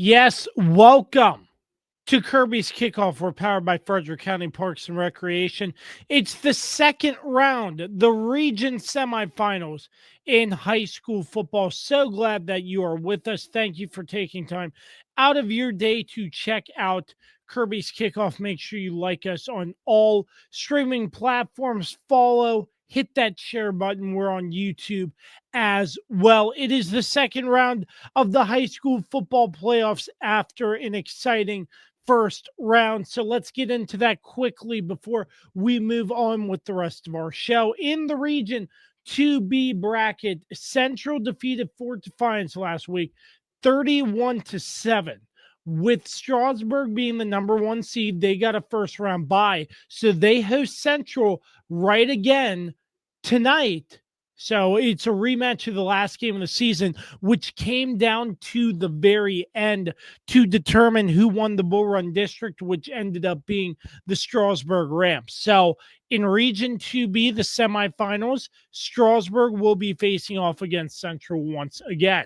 Yes, welcome to Kirby's Kickoff. We're powered by Frederick County Parks and Recreation. It's the second round, the region semifinals in high school football. So glad that you are with us. Thank you for taking time out of your day to check out Kirby's Kickoff. Make sure you like us on all streaming platforms. Follow, hit that share button. We're on YouTube as well. It is the second round of the high school football playoffs after an exciting first round. So let's get into that quickly before we move on with the rest of our show. In the Region 2B bracket, Central defeated Fort Defiance last week 31-7. With Strasburg being the number one seed, they got a first round bye. So they host Central right again tonight. So it's a rematch of the last game of the season, which came down to the very end to determine who won the Bull Run District, which ended up being the Strasburg Rams. So in Region 2B, the semifinals, Strasburg will be facing off against Central once again.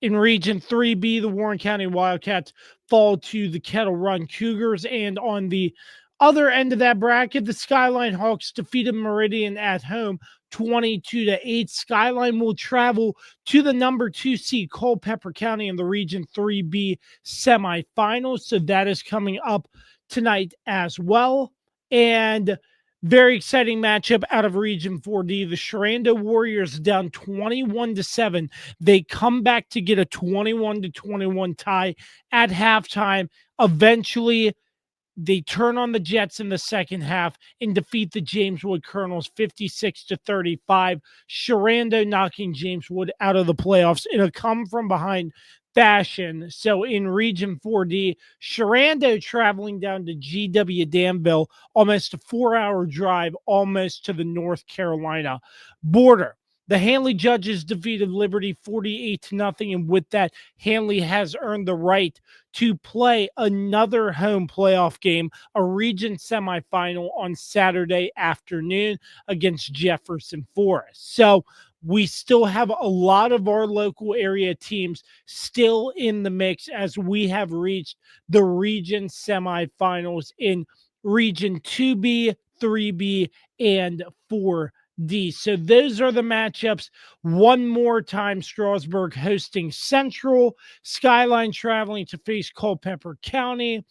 In Region 3B, the Warren County Wildcats fall to the Kettle Run Cougars, and on the other end of that bracket, the Skyline Hawks defeated Meridian at home 22-8. Skyline will travel to the number 2 seed Culpeper County in the Region 3B semifinals. So that is coming up tonight as well. And very exciting matchup out of Region 4D. The Sherando Warriors down 21-7. They come back to get a 21-21 tie at halftime. Eventually, they turn on the Jets in the second half and defeat the James Wood Colonels 56-35. Sherando knocking James Wood out of the playoffs in a come-from-behind fashion. So in Region 4D, Sherando traveling down to GW Danville, almost a 4-hour drive, almost to the North Carolina border. The Handley Judges defeated Liberty 48-0, and with that, Handley has earned the right to play another home playoff game, a region semifinal on Saturday afternoon against Jefferson Forest. So we still have a lot of our local area teams still in the mix as we have reached the region semifinals in Region 2B, 3B, and 4D. So those are the matchups. One more time, Strasburg hosting Central, Skyline traveling to face Culpeper County,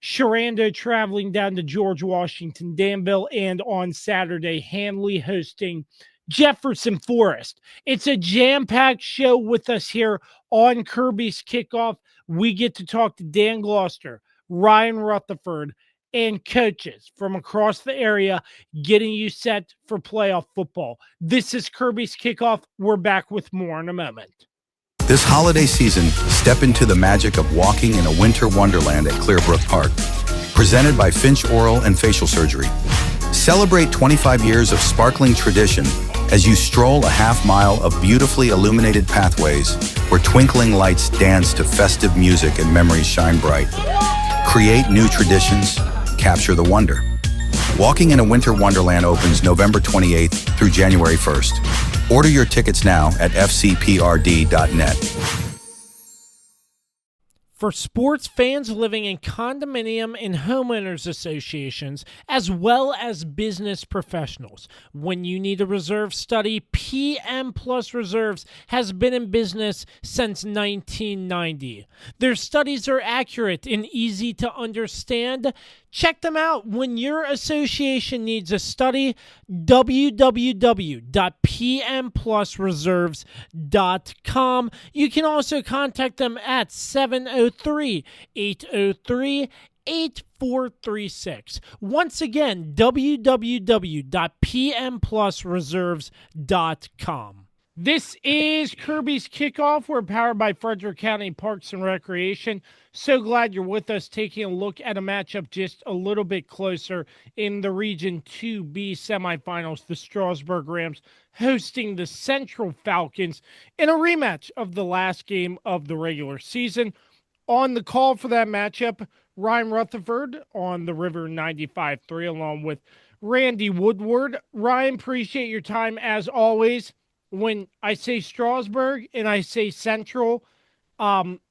Sherando traveling down to George Washington, Danville, and on Saturday, Handley hosting Jefferson Forest. It's a jam-packed show with us here on Kirby's Kickoff. We get to talk to Dan Gloster, Ryan Rutherford, and coaches from across the area getting you set for playoff football. This is Kirby's Kickoff. We're back with more in a moment. This holiday season, step into the magic of walking in a winter wonderland at Clearbrook Park. Presented by Finch Oral and Facial Surgery. Celebrate 25 years of sparkling tradition as you stroll a half-mile of beautifully illuminated pathways where twinkling lights dance to festive music and memories shine bright. Create new traditions. Capture the wonder. Walking in a Winter Wonderland opens November 28th through January 1st. Order your tickets now at fcprd.net. For sports fans living in condominium and homeowners associations, as well as business professionals, when you need a reserve study, PM Plus Reserves has been in business since 1990. Their studies are accurate and easy to understand. Check them out when your association needs a study. www.pmplusreserves.com. You can also contact them at 703-803-8436. Once again, www.pmplusreserves.com. This is Kirby's Kickoff. We're powered by Frederick County Parks and Recreation. So glad you're with us, taking a look at a matchup just a little bit closer in the Region 2B semifinals. The Strasburg Rams hosting the Central Falcons in a rematch of the last game of the regular season. On the call for that matchup, Ryan Rutherford on the River 95.3 along with Randy Woodward. Ryan, appreciate your time as always. When I say Strasburg and I say Central,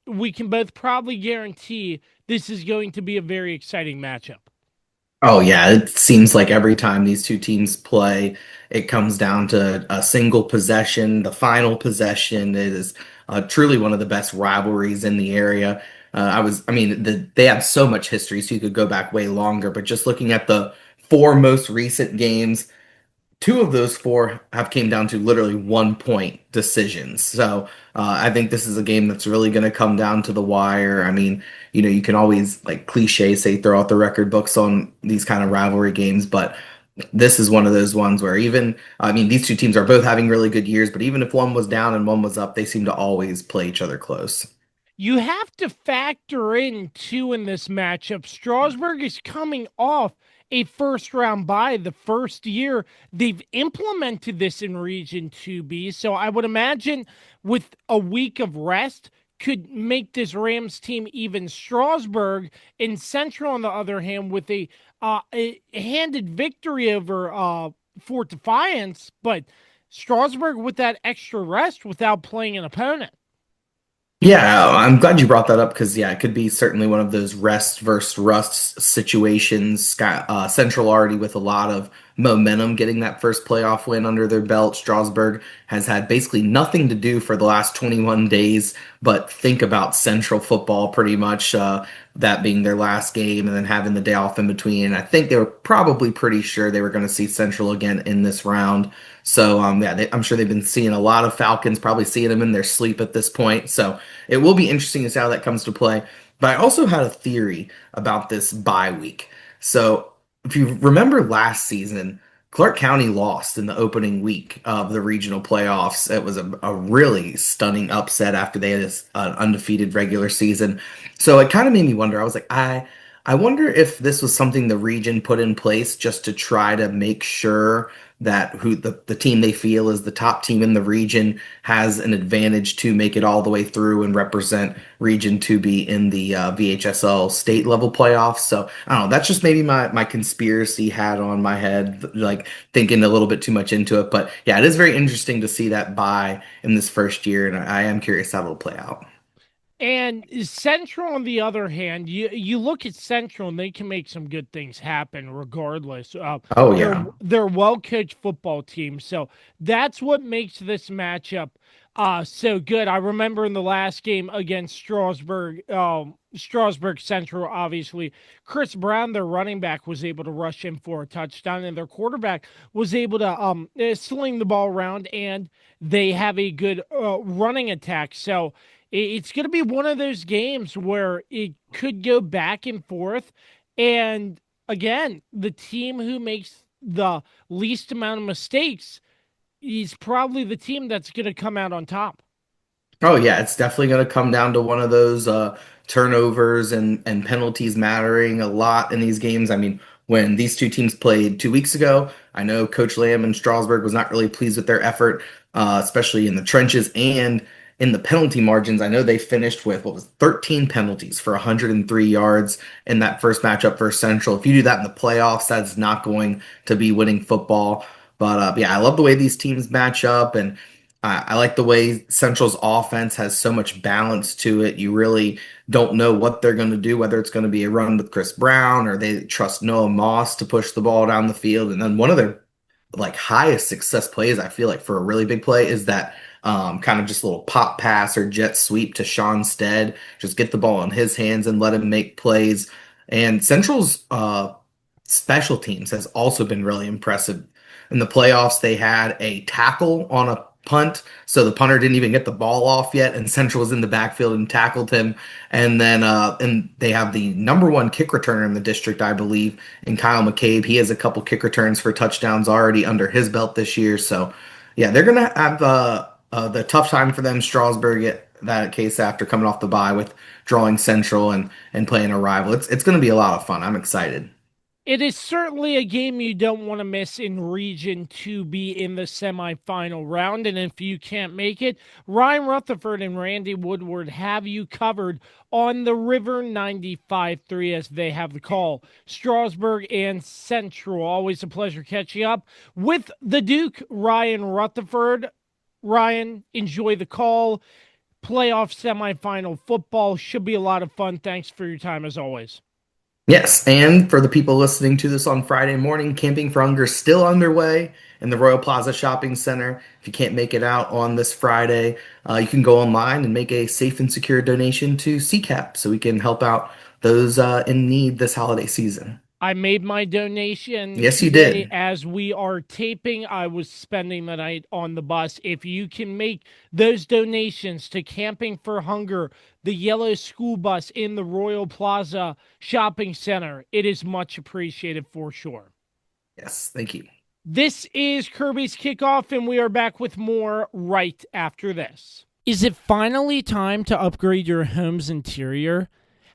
we can both probably guarantee this is going to be a very exciting matchup. Oh yeah, it seems like every time these two teams play, it comes down to a single possession. The final possession is truly one of the best rivalries in the area. I mean, they have so much history, so you could go back way longer. But just looking at the four most recent games, two of those four have came down to literally 1 point decisions. So I think this is a game that's really going to come down to the wire. I mean, you can always like cliche say throw out the record books on these kind of rivalry games, but this is one of those ones where even I mean these two teams are both having really good years, but even if one was down and one was up, they seem to always play each other close. You have to factor in too in this matchup. Strasburg is coming off a first round bye the first year they've implemented this in Region 2B. So I would imagine with a week of rest could make this Rams team even. Strasburg in Central, on the other hand, with a handed victory over Fort Defiance, but Strasburg with that extra rest without playing an opponent. Yeah, I'm glad you brought that up because yeah, it could be certainly one of those rest versus rust situations. Central already with a lot of momentum, getting that first playoff win under their belt. Strasburg has had basically nothing to do for the last 21 days, but think about Central football pretty much. That being their last game, and then having the day off in between. And I think they were probably pretty sure they were going to see Central again in this round. So yeah, I'm sure they've been seeing a lot of Falcons, probably seeing them in their sleep at this point. So it will be interesting to see how that comes to play. But I also had a theory about this bye week. So if you remember last season, Clark County lost in the opening week of the regional playoffs. It was a really stunning upset after they had an undefeated regular season. So it kind of made me wonder. I was like, I wonder if this was something the region put in place just to try to make sure that the team they feel is the top team in the region has an advantage to make it all the way through and represent Region 2B in the VHSL state level playoffs. So I don't know. That's just maybe my conspiracy hat on my head, like thinking a little bit too much into it. But yeah, it is very interesting to see that bye in this first year, and I am curious how it'll play out. And Central, on the other hand, you look at Central and they can make some good things happen regardless. Oh They're yeah. they're a well coached football team, so that's what makes this matchup so good. I remember in the last game against Strasburg, Strasburg Central, obviously Chris Brown, their running back, was able to rush in for a touchdown, and their quarterback was able to sling the ball around, and they have a good running attack. So it's going to be one of those games where it could go back and forth. And again, the team who makes the least amount of mistakes is probably the team that's going to come out on top. Oh yeah, it's definitely going to come down to one of those turnovers and penalties mattering a lot in these games. I mean, when these two teams played 2 weeks ago, I know Coach Lamb and Strasburg was not really pleased with their effort, especially in the trenches and in the penalty margins. I know they finished with what was 13 penalties for 103 yards in that first matchup versus Central. If you do that in the playoffs, that's not going to be winning football. But yeah, I love the way these teams match up, and I like the way Central's offense has so much balance to it. You really don't know what they're going to do, whether it's going to be a run with Chris Brown or they trust Noah Moss to push the ball down the field. And then one of their like highest success plays, I feel like for a really big play, is that kind of just little pop pass or jet sweep to Sean Stead. Just get the ball in his hands and let him make plays. And Central's special teams has also been really impressive. In the playoffs, they had a tackle on a punt, so the punter didn't even get the ball off yet, and Central was in the backfield and tackled him. And then and they have the number one kick returner in the district, I believe, in Kyle McCabe. He has a couple kick returns for touchdowns already under his belt this year. So yeah, they're gonna have the tough time for them. Strasburg at that case after coming off the bye with drawing Central and playing a rival. It's going to be a lot of fun. I'm excited. It is certainly a game you don't want to miss in Region 2B in the semifinal round. And if you can't make it, Ryan Rutherford and Randy Woodward have you covered on the River 95.3 as they have the call. Strasburg and Central. Always a pleasure catching up with the Duke, Ryan Rutherford. Ryan, enjoy the call. playoff semifinal football. Should be a lot of fun. Thanks for your time as always. Yes, and for the people listening to this on Friday morning, Camping for Hunger is still underway in the Royal Plaza Shopping Center. If you can't make it out on this Friday, you can go online and make a safe and secure donation to CCAP so we can help out those in need this holiday season. I made my donation Yes, you today did. as we are taping. I was spending the night on the bus. If you can make those donations to Camping for Hunger, the yellow school bus in the Royal Plaza Shopping Center, it is much appreciated for sure. Yes, thank you. This is Kirby's Kickoff, and we are back with more right after this. Is it finally time to upgrade your home's interior?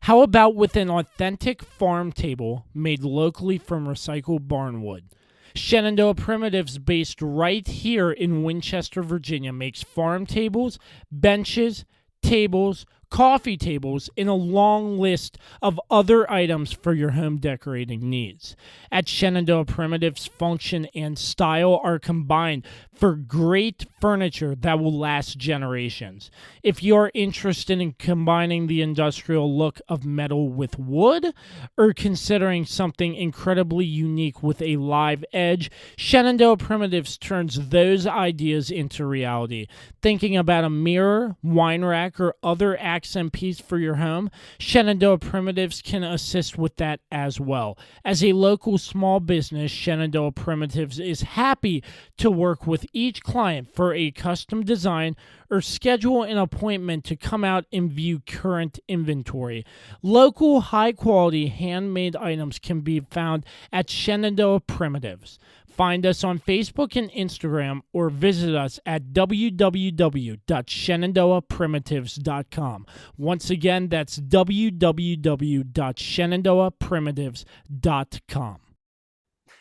How about with an authentic farm table made locally from recycled barnwood? Shenandoah Primitives, based right here in Winchester, Virginia, makes farm tables, benches, tables, coffee tables, and a long list of other items for your home decorating needs. At Shenandoah Primitives, function and style are combined for great furniture that will last generations. If you're interested in combining the industrial look of metal with wood, or considering something incredibly unique with a live edge, Shenandoah Primitives turns those ideas into reality. Thinking about a mirror, wine rack, or other accent piece for your home, Shenandoah Primitives can assist with that as well. As a local small business, Shenandoah Primitives is happy to work with each client for a custom design or schedule an appointment to come out and view current inventory. Local, high-quality, handmade items can be found at Shenandoah Primitives. Find us on Facebook and Instagram or visit us at www.shenandoahprimitives.com. Once again, that's www.shenandoahprimitives.com.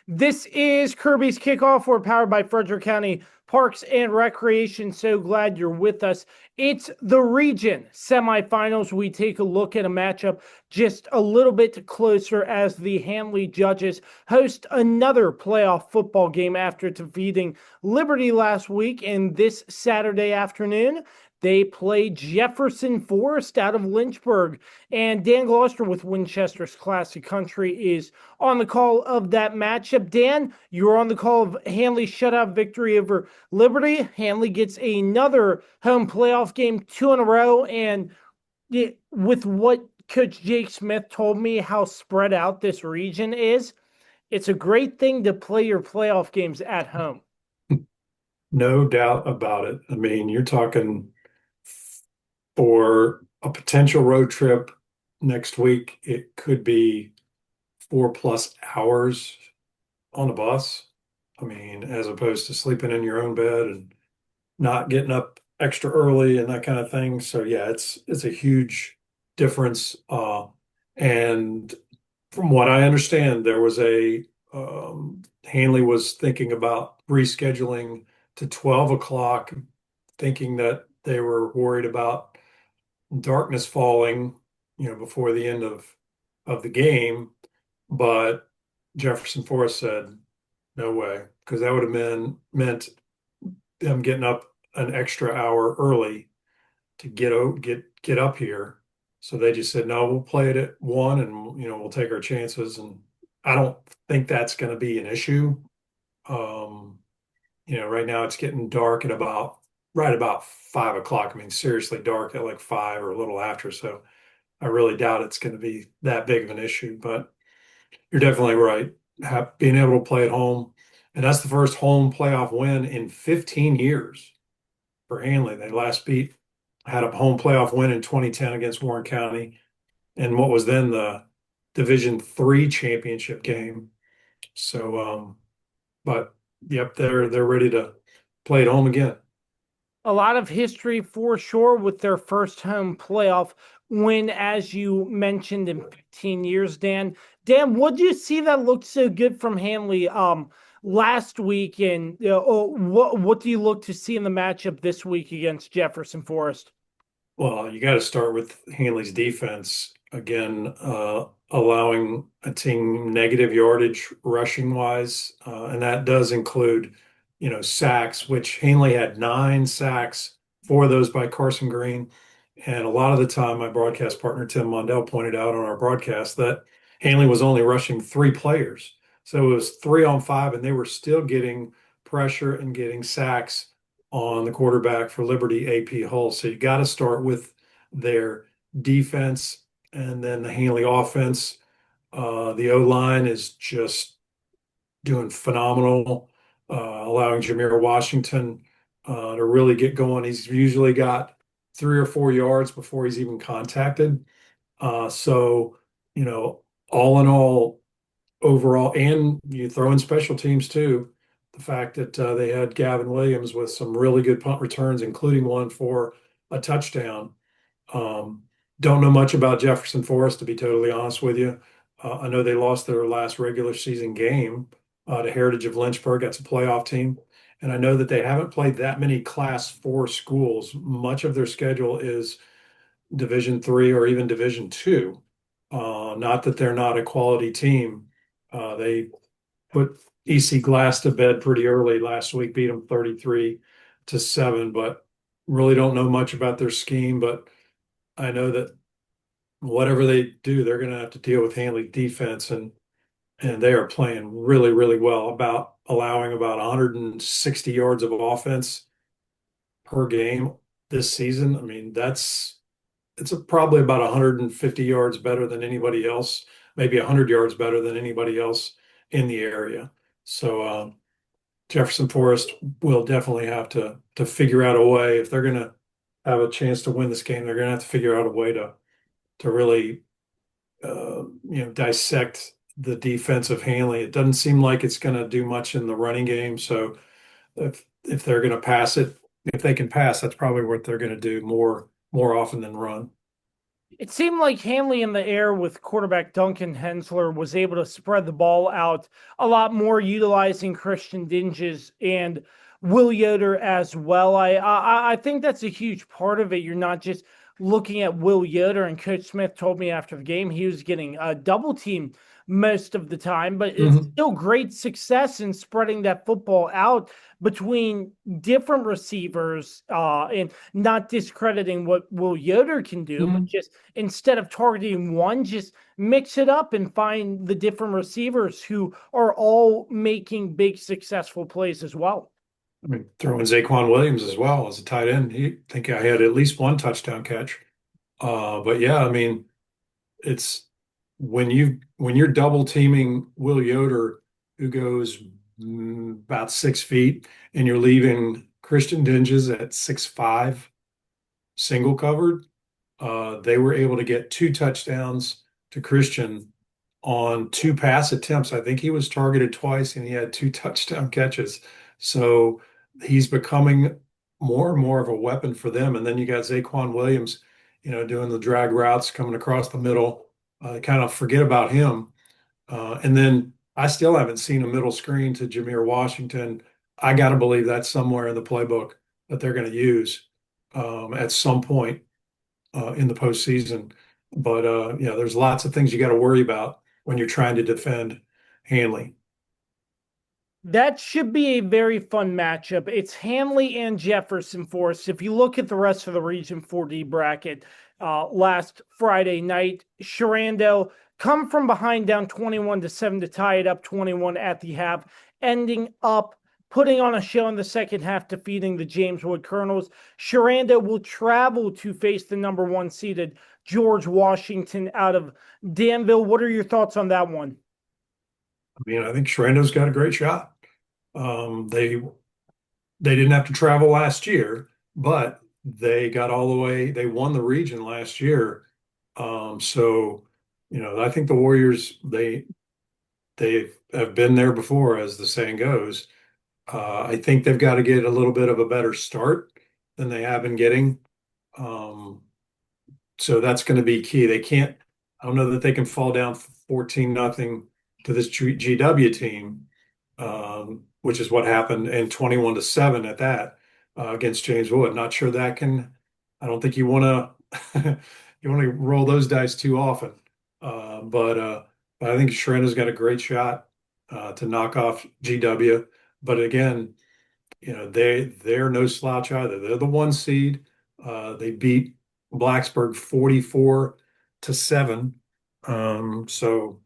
This is Kirby's Kickoff. We're powered by Frederick County Parks and Recreation. So glad you're with us. It's the region semifinals. We take a look at a matchup just a little bit closer as the Handley Judges host another playoff football game after defeating Liberty last week. And this Saturday afternoon, they play Jefferson Forest out of Lynchburg. And Dan Gloster with Winchester's Classic Country is on the call of that matchup. Dan, you're on the call of Handley's shutout victory over Liberty. Handley gets another home playoff game, 2 in a row. And with what Coach Jake Smith told me, how spread out this region is, it's a great thing to play your playoff games at home. No doubt about it. I mean, you're talking for a potential road trip next week, it could be 4+ hours on a bus. I mean, as opposed to sleeping in your own bed and not getting up extra early and that kind of thing. So yeah, it's a huge difference. And from what I understand, there was Handley was thinking about rescheduling to 12 o'clock, thinking that they were worried about darkness falling, before the end of the game. But Jefferson Forest said, no way, because that would have meant them getting up an extra hour early to get up here. So they just said, no, we'll play it at 1 and we'll take our chances. And I don't think that's going to be an issue. Right now it's getting dark at right about 5 o'clock. I mean, seriously dark at like 5 or a little after. So I really doubt it's going to be that big of an issue, but you're definitely right. Being able to play at home, and that's the first home playoff win in 15 years for Handley. They last had a home playoff win in 2010 against Warren County, and what was then the Division III championship game. So, but yep, they're ready to play at home again. A lot of history for sure with their first home playoff win, as you mentioned, in 15 years, Dan. Dan, what did you see that looked so good from Handley last week? And what do you look to see in the matchup this week against Jefferson Forest? Well, you got to start with Handley's defense again, allowing a team negative yardage rushing wise, and that does include, sacks, which Handley had 9 sacks 4 of those by Carson Green. And a lot of the time, my broadcast partner, Tim Mondell, pointed out on our broadcast that Handley was only rushing 3 players. So it was 3-on-5, and they were still getting pressure and getting sacks on the quarterback for Liberty AP Hull. So you got to start with their defense and then the Handley offense. The O-line is just doing phenomenal, allowing Jameer Washington to really get going. He's usually got 3 or 4 yards before he's even contacted. So, you know, all in all, overall, and you throw in special teams too. The fact that they had Gavin Williams with some really good punt returns, including one for a touchdown. Um, don't know much about Jefferson Forest, to be totally honest with you. I know they lost their last regular season game to Heritage of Lynchburg. That's a playoff team. And I know that they haven't played that many Class 4 schools. Much of their schedule is Division 3 or even Division 2. Not that they're not a quality team. They put EC Glass to bed pretty early last week, beat them 33-7, but really don't know much about their scheme. But I know that whatever they do, they're going to have to deal with Handley defense, and they are playing really, really well, about allowing about 160 yards of offense per game this season. I mean, it's probably about 150 yards better than anybody else, maybe 100 yards better than anybody else in the area. So Jefferson Forest will definitely have to figure out a way, if they're going to have a chance to win this game, they're going to have to figure out a way to really dissect the defense of Handley. It doesn't seem like it's going to do much in the running game. So if they're going to pass it, if they can pass, that's probably what they're going to do more often than run. It seemed like Handley in the air with quarterback Duncan Hensler was able to spread the ball out a lot more, utilizing Christian Dinges and Will Yoder as well. I think that's a huge part of it. You're not just looking at Will Yoder, and Coach Smith told me after the game he was getting a double team most of the time, but it's still great success in spreading that football out between different receivers, and not discrediting what Will Yoder can do, but just instead of targeting one, just mix it up and find the different receivers who are all making big successful plays as well. I mean, throwing Zaquan Williams as well as a tight end. I think I had at least one touchdown catch. But yeah, I mean, it's when you're double teaming Will Yoder, who goes about 6 feet, and you're leaving Christian Dinges at 6'5", single covered. They were able to get 2 touchdowns to Christian on 2 pass attempts. I think he was targeted twice and he had 2 touchdown catches. So he's becoming more and more of a weapon for them. And then you got Zaquan Williams, doing the drag routes coming across the middle. Kind of forget about him. And then I still haven't seen a middle screen to Jameer Washington. I got to believe that's somewhere in the playbook that they're going to use at some point in the postseason. But there's lots of things you got to worry about when you're trying to defend Handley. That should be a very fun matchup. It's Handley and Jefferson Forest. If you look at the rest of the Region 4D bracket, last Friday night, Sherando come from behind down 21-7 to tie it up 21 at the half, ending up putting on a show in the second half, defeating the James Wood Colonels. Sherando will travel to face the number 1 seeded George Washington out of Danville. What are your thoughts on that one? I mean, I think Sherando's got a great shot. They didn't have to travel last year, but they got all the way. They won the region last year. So, I think the Warriors, they have been there before, as the saying goes. I think they've got to get a little bit of a better start than they have been getting. So that's going to be key. I don't know that they can fall down 14-0 to this GW team, which is what happened, and 21-7 at that against James Wood. Not sure that can. I don't think you want to roll those dice too often. But I think Sherando's got a great shot to knock off GW. But again, they're no slouch either. They're the 1 seed. They beat Blacksburg 44-7. So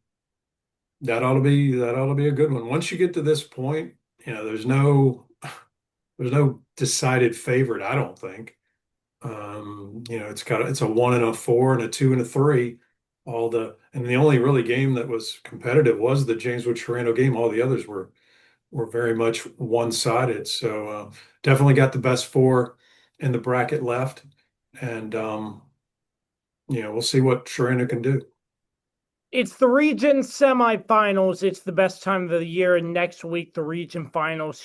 that ought to be a good one. Once you get to this point, there's no decided favorite, I don't think. It's a 1 and a 4 and a 2 and a 3. And the only really game that was competitive was the James Wood Sherando game. All the others were very much one-sided. So definitely got the best four in the bracket left, and we'll see what Sherando can do. It's the region semifinals. It's the best time of the year, and next week the region finals.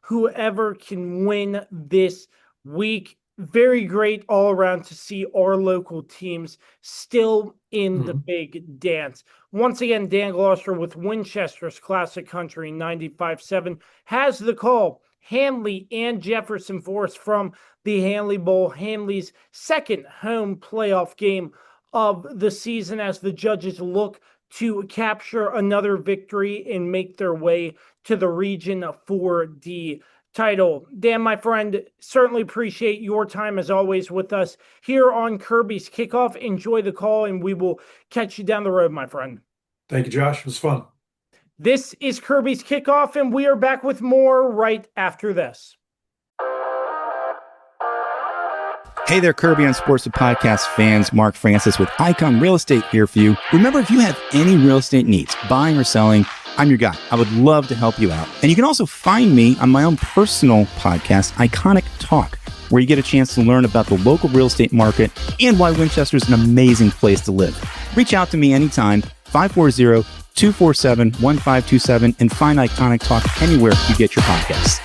Whoever can win this week. Very great all around to see our local teams still in the big dance. Once again, Dan Gloster with Winchester's Classic Country 95.7 has the call. Handley and Jefferson Forest from the Handley Bowl. Handley's second home playoff game of the season as the judges look to capture another victory and make their way to the Region 4D title. Dan, my friend, certainly appreciate your time as always with us here on Kirby's Kickoff. Enjoy the call, and we will catch you down the road, my friend. Thank you, Josh. It was fun. This is Kirby's Kickoff, and we are back with more right after this. Hey there, Kirby on Sports with Podcast fans. Mark Francis with Icon Real Estate here for you. Remember, if you have any real estate needs, buying or selling, I'm your guy. I would love to help you out. And you can also find me on my own personal podcast, Iconic Talk, where you get a chance to learn about the local real estate market and why Winchester is an amazing place to live. Reach out to me anytime, 540-247-1527, and find Iconic Talk anywhere you get your podcasts.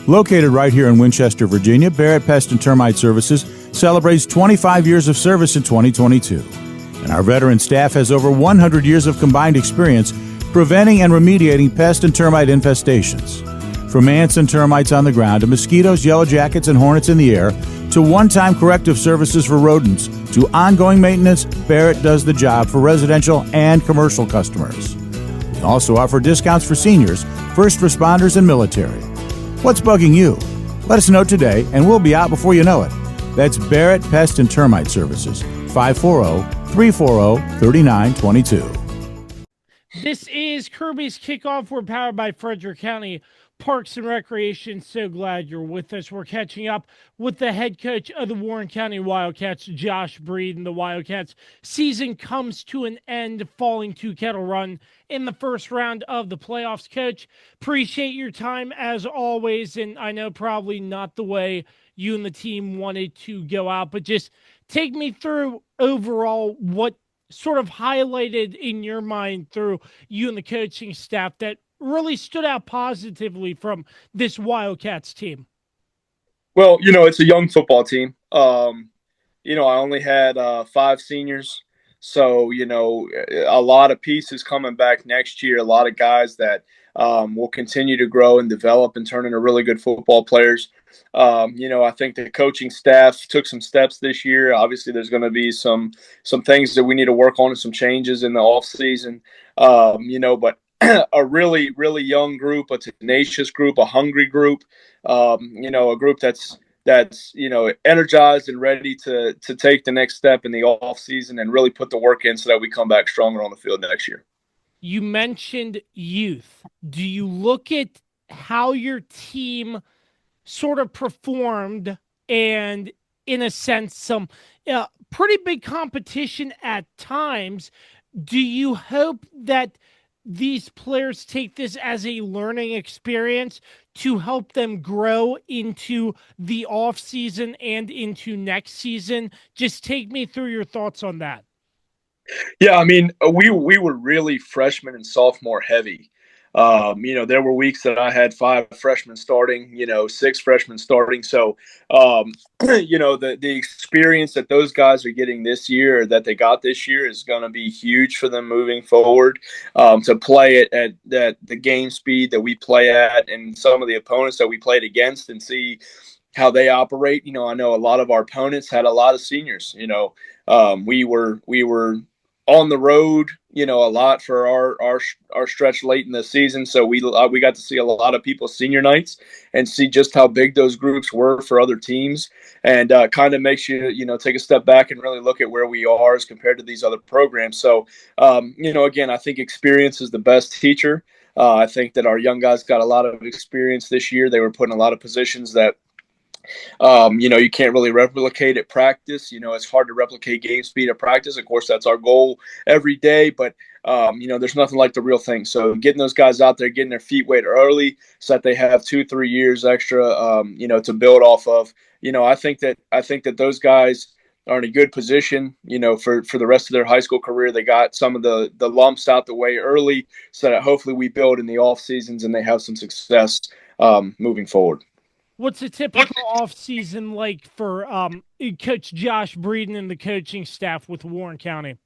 Located right here in Winchester, Virginia, Barrett Pest and Termite Services celebrates 25 years of service in 2022. And our veteran staff has over 100 years of combined experience preventing and remediating pest and termite infestations. From ants and termites on the ground to mosquitoes, yellow jackets, and hornets in the air, to one-time corrective services for rodents, to ongoing maintenance, Barrett does the job for residential and commercial customers. We also offer discounts for seniors, first responders, and military. What's bugging you? Let us know today, and we'll be out before you know it. That's Barrett Pest and Termite Services, 540-340-3922. This is Kirby's Kickoff. We're powered by Frederick County Parks and Recreation. So glad you're with us. We're catching up with the head coach of the Warren County Wildcats, Josh Breed, and the Wildcats season comes to an end, falling to Kettle Run in the first round of the playoffs. Coach, appreciate your time as always, and I know probably not the way you and the team wanted to go out, but just take me through overall what sort of highlighted in your mind through you and the coaching staff that really stood out positively from this Wildcats team? Well, it's a young football team. I only had 5 seniors. So, a lot of pieces coming back next year, a lot of guys that will continue to grow and develop and turn into really good football players. I think the coaching staff took some steps this year. Obviously, there's going to be some things that we need to work on and some changes in the offseason, but a really, really young group, a tenacious group, a hungry group, a group that's energized and ready to take the next step in the off season and really put the work in so that we come back stronger on the field next year. You mentioned youth. Do you look at how your team sort of performed and, in a sense, some pretty big competition at times? Do you hope that these players take this as a learning experience to help them grow into the off season and into next season? Just take me through your thoughts on that. Yeah, we were really freshman and sophomore heavy. There were weeks that I had 5 freshmen starting, 6 freshmen starting. So, the experience that those guys are getting this year, that they got this year, is going to be huge for them moving forward. To play it at the game speed that we play at, and some of the opponents that we played against, and see how they operate. I know a lot of our opponents had a lot of seniors. We were on the road, a lot for our stretch late in the season. So we got to see a lot of people's senior nights and see just how big those groups were for other teams, and kind of makes you take a step back and really look at where we are as compared to these other programs. So again, I think experience is the best teacher. I think that our young guys got a lot of experience this year. They were put in a lot of positions that you can't really replicate at practice. It's hard to replicate game speed at practice. Of course, that's our goal every day, but there's nothing like the real thing. So getting those guys out there, getting their feet wet early so that they have 2-3 years extra, to build off of. I think that those guys are in a good position, for the rest of their high school career. They got some of the lumps out the way early so that hopefully we build in the off seasons and they have some success moving forward. What's a typical off season like for Coach Josh Breeden and the coaching staff with Warren County?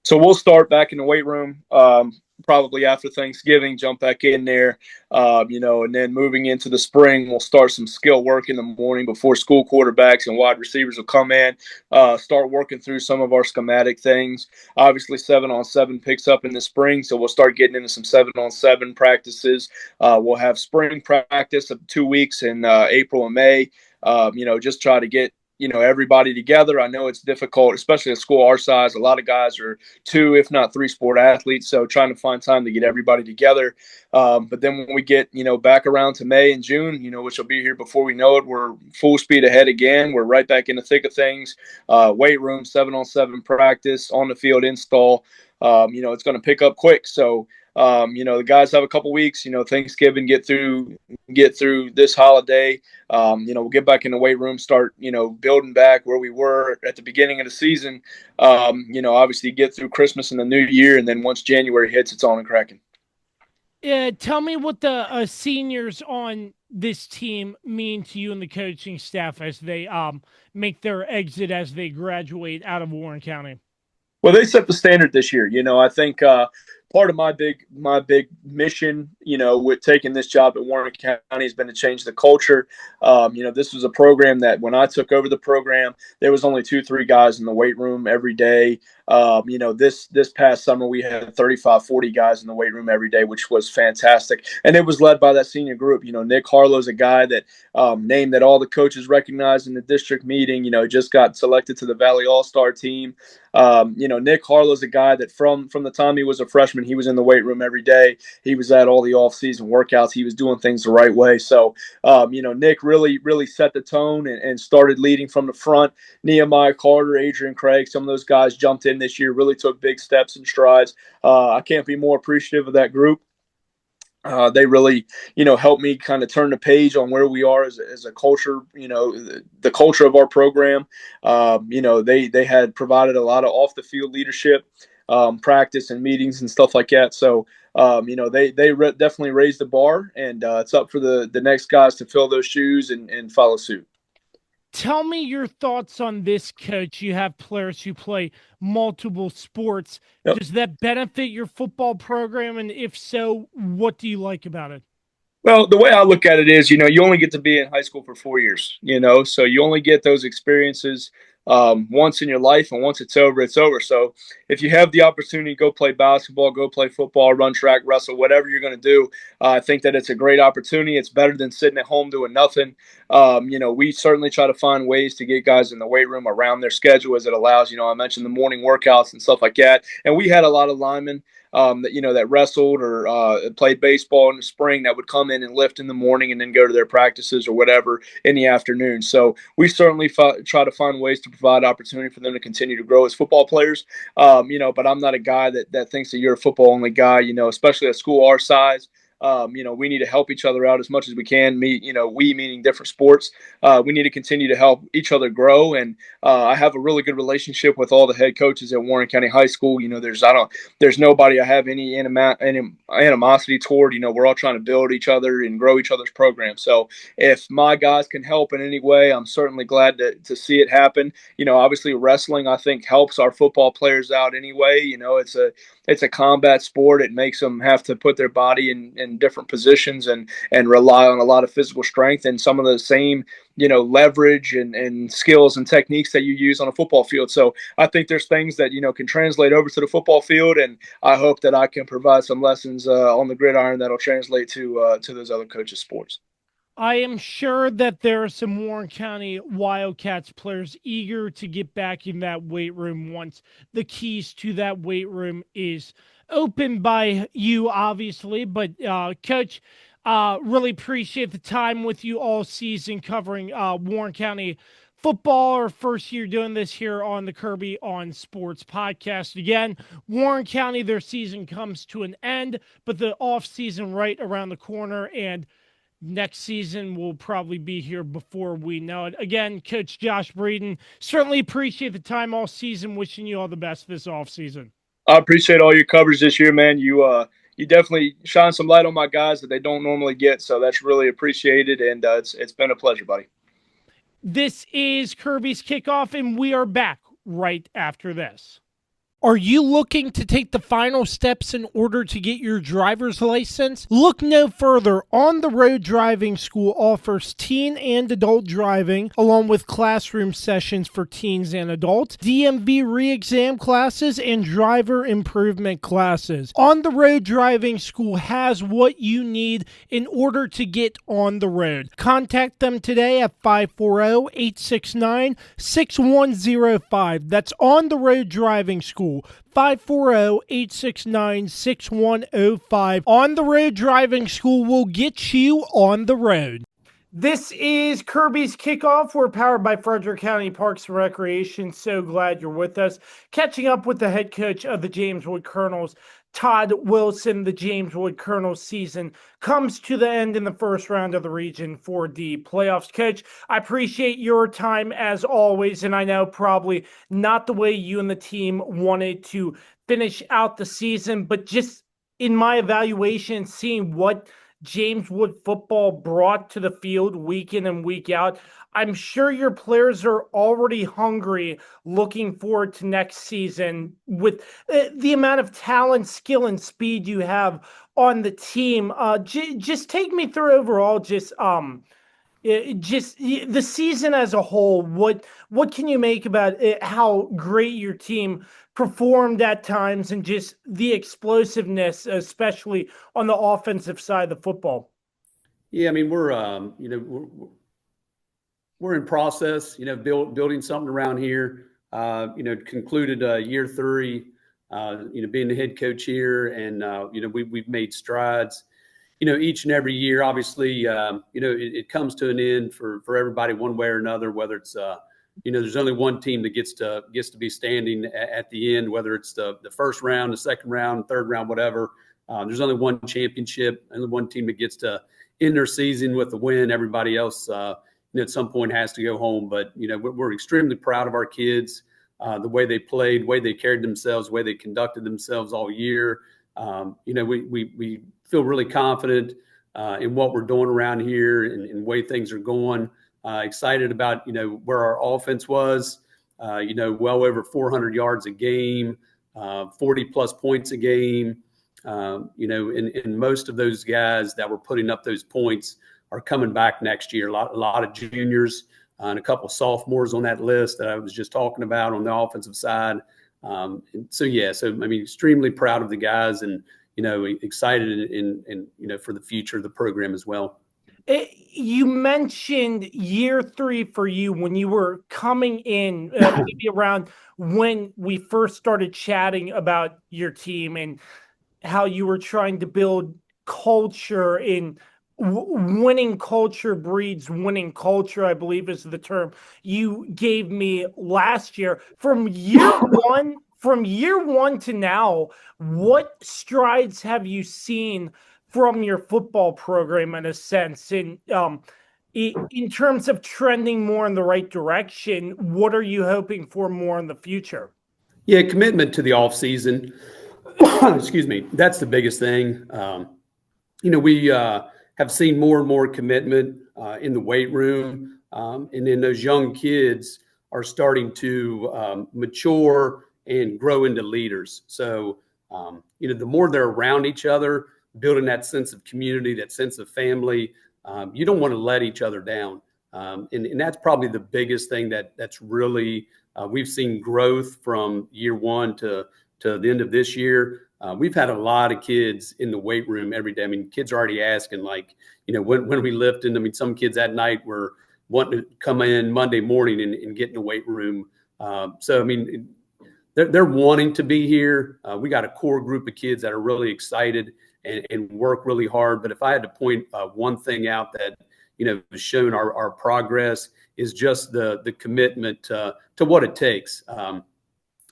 So we'll start back in the weight room probably after Thanksgiving, jump back in there, and then moving into the spring, we'll start some skill work in the morning before school quarterbacks and wide receivers will come in, start working through some of our schematic things. Obviously, 7-on-7 picks up in the spring, so we'll start getting into some 7-on-7 practices. We'll have spring practice of 2 weeks in April and May, just try to get everybody together. I know it's difficult, especially at school our size. A lot of guys are 2, if not 3 sport athletes. So trying to find time to get everybody together. But then when we get, back around to May and June, which will be here before we know it, we're full speed ahead again. We're right back in the thick of things. Weight room, 7-on-7 practice, on the field install. It's going to pick up quick. So, the guys have a couple weeks, Thanksgiving, get through this holiday. We'll get back in the weight room, start, building back where we were at the beginning of the season. Obviously get through Christmas and the New Year. And then once January hits, it's on and cracking. Tell me what the seniors on this team mean to you and the coaching staff as they make their exit, as they graduate out of Warren County. Well, they set the standard this year. I think part of my big mission, with taking this job at Warren County has been to change the culture. This was a program that when I took over the program, there was only 2-3 guys in the weight room every day. This past summer we had 35-40 guys in the weight room every day, which was fantastic. And it was led by that senior group. Nick Harlow's a guy that name that all the coaches recognized in the district meeting, just got selected to the Valley All-Star team. Nick Harlow's a guy that from the time he was a freshman, he was in the weight room every day. He was at all the off-season workouts. He was doing things the right way. So, Nick really set the tone and started leading from the front. Nehemiah Carter, Adrian Craig, some of those guys jumped in this year, really took big steps and strides. I can't be more appreciative of that group. They really, helped me kind of turn the page on where we are as a culture, the culture of our program. They had provided a lot of off the field leadership, practice and meetings and stuff like that. So, they definitely raised the bar, and it's up for the next guys to fill those shoes and follow suit. Tell me your thoughts on this, Coach. You have players who play multiple sports. Yep. Does that benefit your football program? And if so, what do you like about it? Well, the way I look at it is, you only get to be in high school for 4 years, so you only get those experiences once in your life, and once it's over, it's over. So if you have the opportunity to go play basketball, go play football, run track, wrestle, whatever you're going to do, I think that it's a great opportunity. It's better than sitting at home doing nothing. We certainly try to find ways to get guys in the weight room around their schedule as it allows. I mentioned the morning workouts and stuff like that. And we had a lot of linemen that wrestled or played baseball in the spring that would come in and lift in the morning and then go to their practices or whatever in the afternoon. So we certainly try to find ways to provide opportunity for them to continue to grow as football players. But I'm not a guy that thinks that you're a football only guy, especially at school our size. We need to help each other out as much as we can. We meaning different sports. We need to continue to help each other grow. And I have a really good relationship with all the head coaches at Warren County High School. There's nobody I have any animosity toward. We're all trying to build each other and grow each other's program. So if my guys can help in any way, I'm certainly glad to see it happen. Obviously wrestling, I think, helps our football players out anyway. it's a combat sport. It makes them have to put their body in different positions and rely on a lot of physical strength and some of the same, leverage and skills and techniques that you use on a football field. So I think there's things that, can translate over to the football field. And I hope that I can provide some lessons on the gridiron that'll translate to those other coaches' sports. I am sure that there are some Warren County Wildcats players eager to get back in that weight room once the keys to that weight room is opened by you, obviously. But, Coach, really appreciate the time with you all season covering Warren County football. Our first year doing this here on the Kirby on Sports podcast. Again, Warren County, their season comes to an end, but the off season right around the corner, and next season will probably be here before we know it. Again, Coach Josh Breeden, certainly appreciate the time all season. Wishing you all the best this offseason. I appreciate all your coverage this year, man. You definitely shine some light on my guys that they don't normally get, so that's really appreciated, and it's been a pleasure, buddy. This is Kirby's Kickoff, and we are back right after this. Are you looking to take the final steps in order to get your driver's license? Look no further. On the Road Driving School offers teen and adult driving, along with classroom sessions for teens and adults, DMV re-exam classes, and driver improvement classes. On the Road Driving School has what you need in order to get on the road. Contact them today at 540-869-6105. That's On the Road Driving School. 540-869-6105. On the Road Driving School will get you on the road. This is Kirby's Kickoff. We're powered by Frederick County Parks and Recreation. So glad you're with us. Catching up with the head coach of the James Wood Colonels, Todd Wilson. The James Wood Colonels season comes to the end in the first round of the Region 4D playoffs. Coach, I appreciate your time as always, and I know probably not the way you and the team wanted to finish out the season, but just in my evaluation, seeing what James Wood football brought to the field week in and week out, I'm sure your players are already hungry, looking forward to next season with the amount of talent, skill, and speed you have on the team. Just take me through overall, just the season as a whole. What can you make about it, how great your team performed at times, and just the explosiveness, especially on the offensive side of the football? Yeah, I mean, we're in process, building something around here. Concluded year 3, being the head coach here, and we've made strides. Each and every year, obviously, it comes to an end for everybody one way or another. Whether it's there's only one team that gets to be standing at the end, whether it's the first round, the second round, third round, whatever. There's only one championship, and one team that gets to end their season with a win. Everybody else, at some point has to go home. But we're extremely proud of our kids, the way they played, the way they carried themselves, the way they conducted themselves all year. We feel really confident in what we're doing around here and the way things are going. Excited about, where our offense was, well over 400 yards a game, 40 plus points a game. And most of those guys that were putting up those points are coming back next year. A lot of juniors and a couple of sophomores on that list that I was just talking about on the offensive side. So extremely proud of the guys, and excited in for the future of the program as well. You mentioned year 3 for you when you were coming in, maybe around when we first started chatting about your team and how you were trying to build culture. In winning culture breeds winning culture, I believe is the term you gave me last year. From year one to now, what strides have you seen from your football program, in a sense, in terms of trending more in the right direction? What are you hoping for more in the future? Yeah, commitment to the off season. Excuse me. That's the biggest thing. We have seen more and more commitment in the weight room, and then those young kids are starting to mature and grow into leaders. So The more they're around each other, building that sense of community, that sense of family, you don't want to let each other down. And that's probably the biggest thing that's really, we've seen growth from year one to the end of this year. We've had a lot of kids in the weight room every day. I mean, kids are already asking, like, when are we lifting? I mean, some kids that night were wanting to come in Monday morning and get in the weight room. So, I mean, they're wanting to be here. We got a core group of kids that are really excited and work really hard. But if I had to point one thing out that, has shown our progress is just the commitment to what it takes.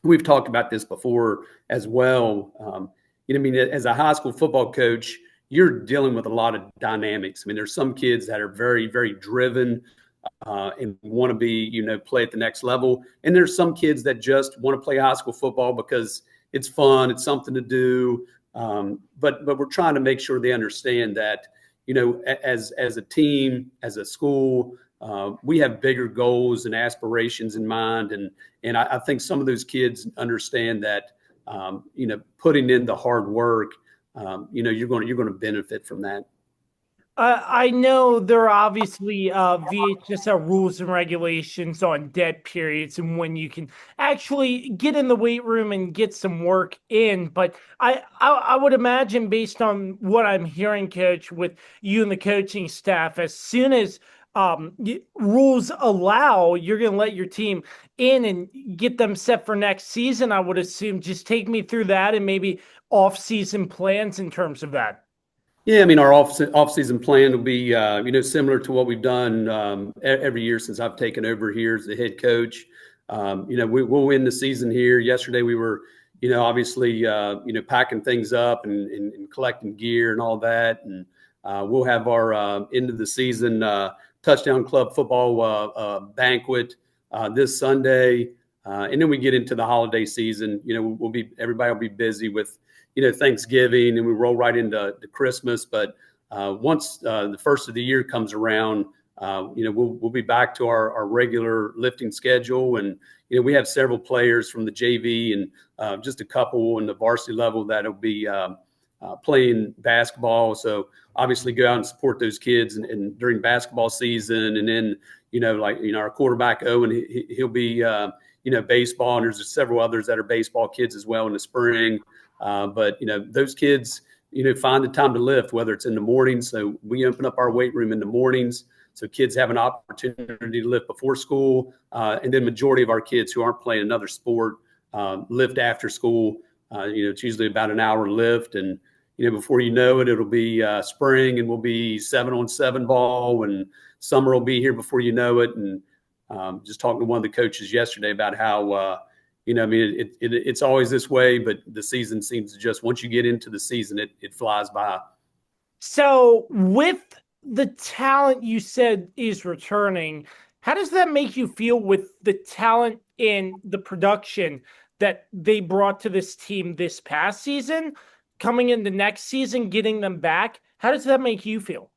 We've talked about this before as well. As a high school football coach, you're dealing with a lot of dynamics. I mean, there's some kids that are very, very driven and want to be, play at the next level. And there's some kids that just want to play high school football because it's fun, it's something to do. But we're trying to make sure they understand that, as a team, as a school, we have bigger goals and aspirations in mind. And I think some of those kids understand that, putting in the hard work, you're going to benefit from that. I know there are obviously VHSL rules and regulations on dead periods and when you can actually get in the weight room and get some work in. But I would imagine, based on what I'm hearing, Coach, with you and the coaching staff, as soon as rules allow, you're going to let your team in and get them set for next season, I would assume. Just take me through that and maybe off-season plans in terms of that. Yeah, I mean, our off-season plan will be, similar to what we've done every year since I've taken over here as the head coach. We'll win the season here. Yesterday we were, obviously, packing things up and collecting gear and all that. And we'll have our end of the season touchdown club football banquet this Sunday. And then we get into the holiday season. Everybody will be busy with, Thanksgiving, and we roll right into Christmas. But once the first of the year comes around, we'll be back to our regular lifting schedule. And, we have several players from the JV and just a couple in the varsity level that'll be playing basketball. So obviously go out and support those kids and during basketball season. And then, our quarterback, Owen, he'll be, baseball. And there's several others that are baseball kids as well in the spring. But those kids, find the time to lift, whether it's in the morning. So we open up our weight room in the mornings, so kids have an opportunity to lift before school. And then majority of our kids who aren't playing another sport lift after school. It's usually about an hour lift. And, before you know it, it'll be spring and we'll be 7-on-7 ball, and summer will be here before you know it. And just talking to one of the coaches yesterday about how, it's always this way, but the season seems to just, once you get into the season, it flies by. So with the talent you said is returning, how does that make you feel with the talent and the production that they brought to this team this past season, coming into next season, getting them back? How does that make you feel?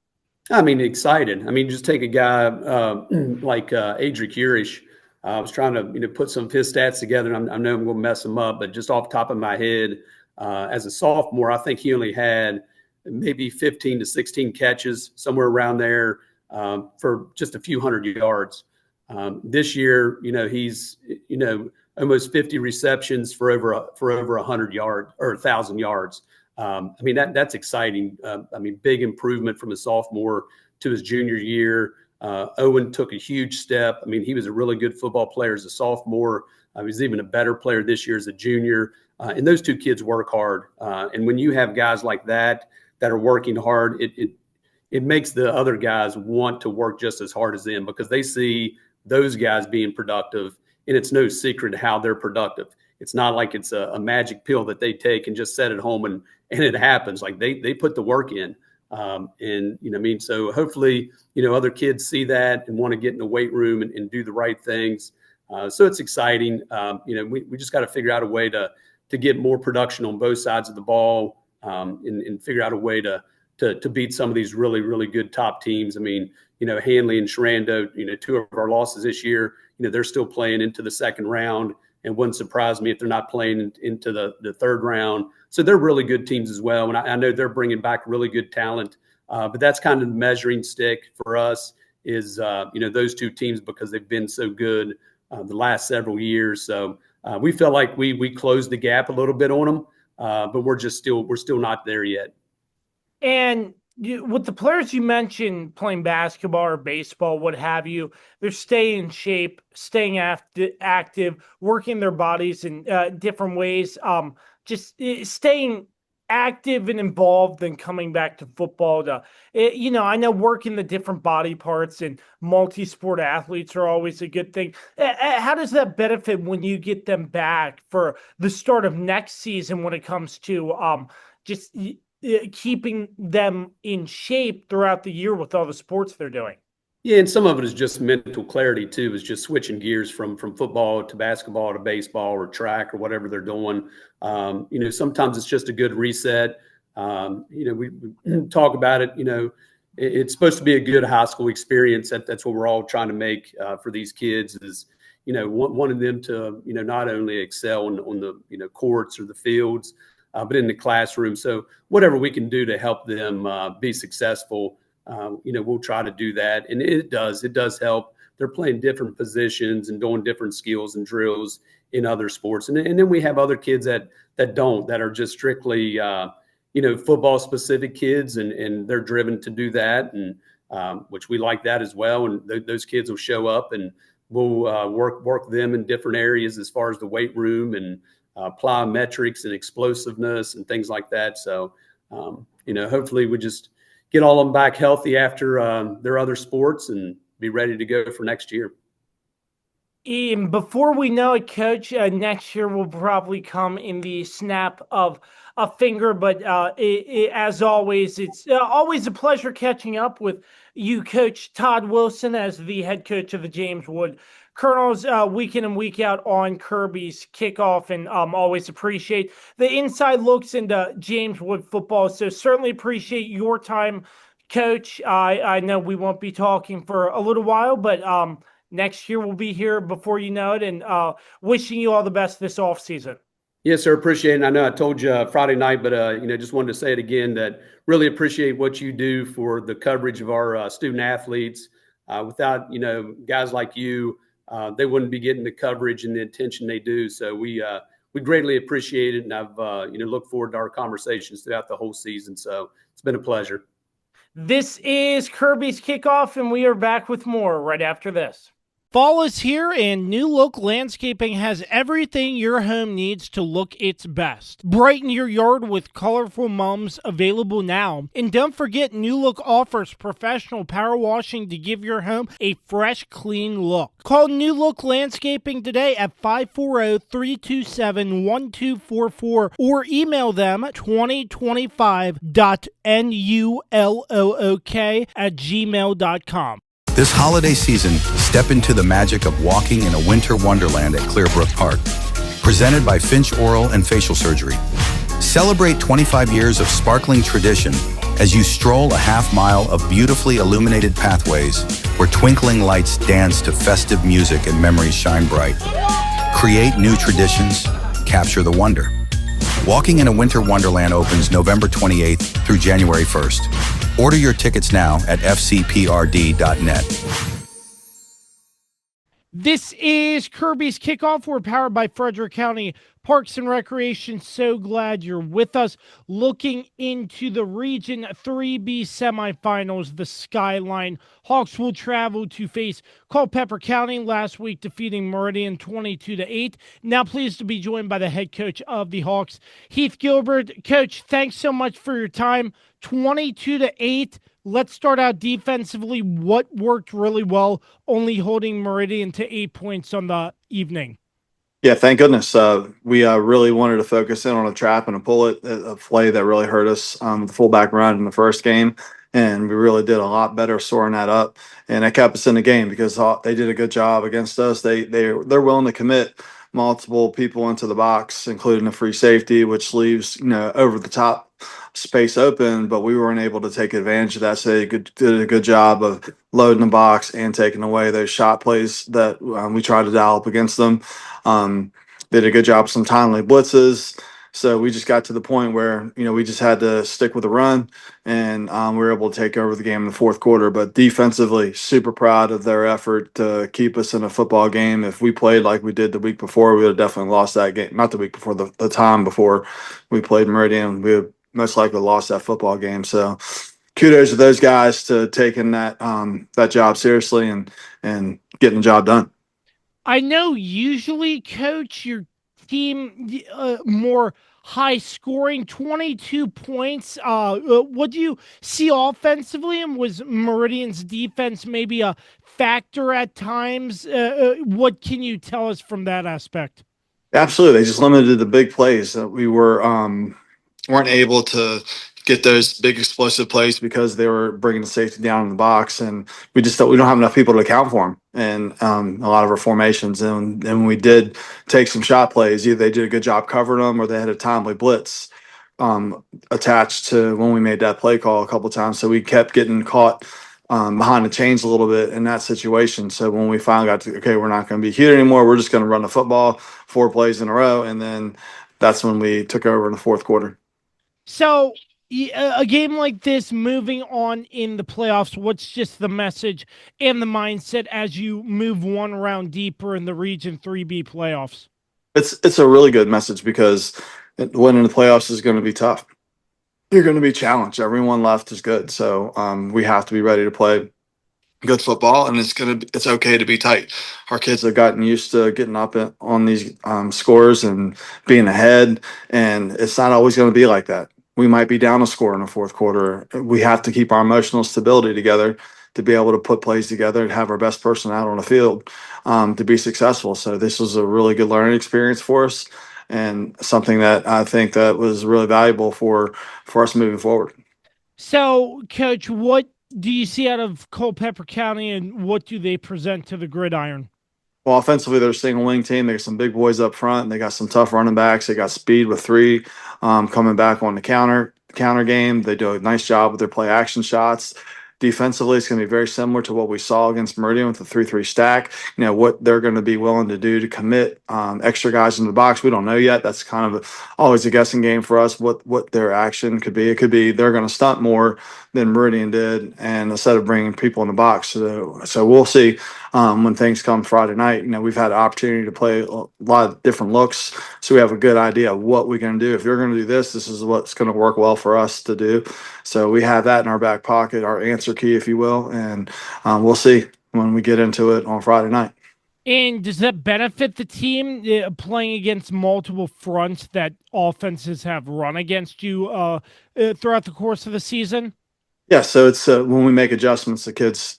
I mean, excited. I mean, just take a guy like Adric Urish. I was trying to, put some of his stats together, and I know I'm going to mess them up, but just off the top of my head, as a sophomore, I think he only had maybe 15 to 16 catches, somewhere around there, for just a few hundred yards. This year, he's, almost 50 receptions for over 100 yards or 1,000 yards. I mean, that's exciting. Big improvement from a sophomore to his junior year. Owen took a huge step. I mean, he was a really good football player as a sophomore. He's even a better player this year as a junior. And those two kids work hard. And when you have guys like that are working hard, it makes the other guys want to work just as hard as them, because they see those guys being productive. And it's no secret how they're productive. It's not like it's a magic pill that they take and just set at home and it happens. Like they put the work in. So hopefully, other kids see that and want to get in the weight room and do the right things. So it's exciting. We just got to figure out a way to get more production on both sides of the ball, and figure out a way to beat some of these really, really good top teams. I mean, Handley and Sherando, two of our losses this year, they're still playing into the second round, and wouldn't surprise me if they're not playing into the third round. So they're really good teams as well. And I know they're bringing back really good talent. But that's kind of the measuring stick for us is, those two teams, because they've been so good the last several years. So we felt like we closed the gap a little bit on them, but we're still not there yet. And with the players you mentioned playing basketball or baseball, what have you, they're staying in shape, staying active, working their bodies in different ways, just staying active and involved and coming back to football. I know working the different body parts and multi-sport athletes are always a good thing. How does that benefit when you get them back for the start of next season when it comes to just keeping them in shape throughout the year with all the sports they're doing? Yeah, and some of it is just mental clarity too, is just switching gears from football to basketball to baseball or track or whatever they're doing. Sometimes it's just a good reset. We talk about it, it's supposed to be a good high school experience. That's what we're all trying to make for these kids is, wanting them to, not only excel on the courts or the fields, but in the classroom. So whatever we can do to help them be successful, we'll try to do that. And it does help. They're playing different positions and doing different skills and drills in other sports. And then we have other kids that are just strictly, football specific kids, and they're driven to do that. And which we like that as well. And those kids will show up and we'll work them in different areas as far as the weight room and plyometrics and explosiveness and things like that. So, hopefully we just get all of them back healthy after their other sports and be ready to go for next year. And before we know it, Coach, next year will probably come in the snap of a finger. But as always, it's always a pleasure catching up with you, Coach Todd Wilson, as the head coach of the James Wood Colonels, week in and week out on Kirby's Kickoff, and always appreciate the inside looks into James Wood football. So certainly appreciate your time, Coach. I know we won't be talking for a little while, but next year we'll be here before you know it, and wishing you all the best this offseason. Yes, sir. Appreciate it. I know I told you Friday night, but just wanted to say it again that really appreciate what you do for the coverage of our student athletes. Without guys like you, they wouldn't be getting the coverage and the attention they do. So we greatly appreciate it, and I've look forward to our conversations throughout the whole season. So it's been a pleasure. This is Kirby's Kickoff, and we are back with more right after this. Fall is here, and New Look Landscaping has everything your home needs to look its best. Brighten your yard with colorful mums available now. And don't forget, New Look offers professional power washing to give your home a fresh, clean look. Call New Look Landscaping today at 540-327-1244 or email them 2025.nulook@gmail.com. This holiday season, step into the magic of walking in a winter wonderland at Clearbrook Park. Presented by Finch Oral and Facial Surgery. Celebrate 25 years of sparkling tradition as you stroll a half-mile of beautifully illuminated pathways where twinkling lights dance to festive music and memories shine bright. Create new traditions, capture the wonder. Walking in a Winter Wonderland opens November 28th through January 1st. Order your tickets now at fcprd.net. This is Kirby's Kickoff. We're powered by Frederick County Parks and Recreation. So glad you're with us. Looking into the Region 3B semifinals, the Skyline Hawks will travel to face Culpeper County, last week defeating Meridian 22-8. Now pleased to be joined by the head coach of the Hawks, Heath Gilbert. Coach, thanks so much for your time. 22-8. Let's start out defensively. What worked really well, only holding Meridian to 8 points on the evening? Yeah, thank goodness. We really wanted to focus in on a trap and a bullet, a play that really hurt us, the fullback run in the first game. And we really did a lot better soaring that up. And that kept us in the game because they did a good job against us. They're willing to commit multiple people into the box, including a free safety, which leaves, over the top space open, but we weren't able to take advantage of that. So they did a good job of loading the box and taking away those shot plays that we tried to dial up against them. Did a good job with some timely blitzes. So we just got to the point where, we just had to stick with the run, and we were able to take over the game in the fourth quarter. But defensively, super proud of their effort to keep us in a football game. If we played like we did the week before, we would have definitely lost that game. Not the week before, the time before we played Meridian, we would most likely lost that football game. So kudos to those guys to taking that job seriously and getting the job done. I know usually, Coach, your team more high scoring, 22 points. What do you see offensively? And was Meridian's defense maybe a factor at times? What can you tell us from that aspect? Absolutely. They just limited the big plays. We weren't able to get those big explosive plays because they were bringing the safety down in the box, and we don't have enough people to account for them and a lot of our formations. And when we did take some shot plays, either they did a good job covering them or they had a timely blitz attached to when we made that play call a couple of times. So we kept getting caught behind the chains a little bit in that situation. So when we finally got to, okay, we're not going to be here anymore, we're just going to run the football 4 plays in a row, and then that's when we took over in the fourth quarter. So a game like this, moving on in the playoffs, what's just the message and the mindset as you move one round deeper in the Region 3B playoffs? It's a really good message because winning the playoffs is going to be tough. You're going to be challenged. Everyone left is good, so we have to be ready to play good football, and it's okay to be tight. Our kids have gotten used to getting up on these scores and being ahead, and it's not always going to be like that. We might be down a score in the fourth quarter. We have to keep our emotional stability together to be able to put plays together and have our best person out on the field to be successful. So this was a really good learning experience for us, and something that I think that was really valuable for us moving forward. So, Coach, what do you see out of Culpeper County, and what do they present to the gridiron? Well, offensively, they're a single wing team. They got some big boys up front. They got some tough running backs. They got speed with 3 coming back on the counter game. They do a nice job with their play action shots. Defensively, it's going to be very similar to what we saw against Meridian with the 3-3 stack. What they're going to be willing to do to commit extra guys in the box, we don't know yet. That's kind of always a guessing game for us, what their action could be. It could be they're going to stunt more than Meridian did, and instead of bringing people in the box. So we'll see when things come Friday night. We've had an opportunity to play a lot of different looks, so we have a good idea of what we're going to do. If you're going to do this is what's going to work well for us to do. So we have that in our back pocket, our answer key, if you will, and we'll see when we get into it on Friday night. And does that benefit the team playing against multiple fronts that offenses have run against you throughout the course of the season? Yeah, so it's when we make adjustments, the kids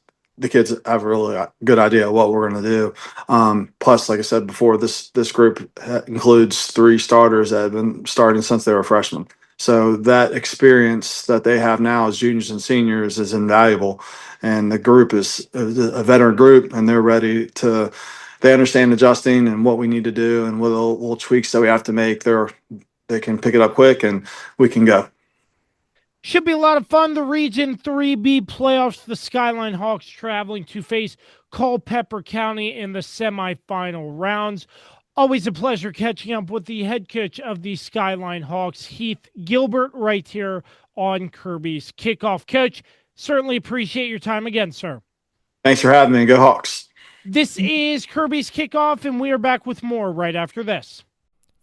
have a really good idea of what we're going to do. Plus, like I said before, this group includes 3 starters that have been starting since they were freshmen. So that experience that they have now as juniors and seniors is invaluable. And the group is a veteran group, and they're ready to – they understand adjusting and what we need to do and what little tweaks that we have to make. They can pick it up quick, and we can go. Should be a lot of fun. The Region 3B playoffs, the Skyline Hawks traveling to face Culpeper County in the semifinal rounds. Always a pleasure catching up with the head coach of the Skyline Hawks, Heath Gilbert, right here on Kirby's Kickoff. Coach, certainly appreciate your time again, sir. Thanks for having me. Go Hawks. This is Kirby's Kickoff, and we are back with more right after this.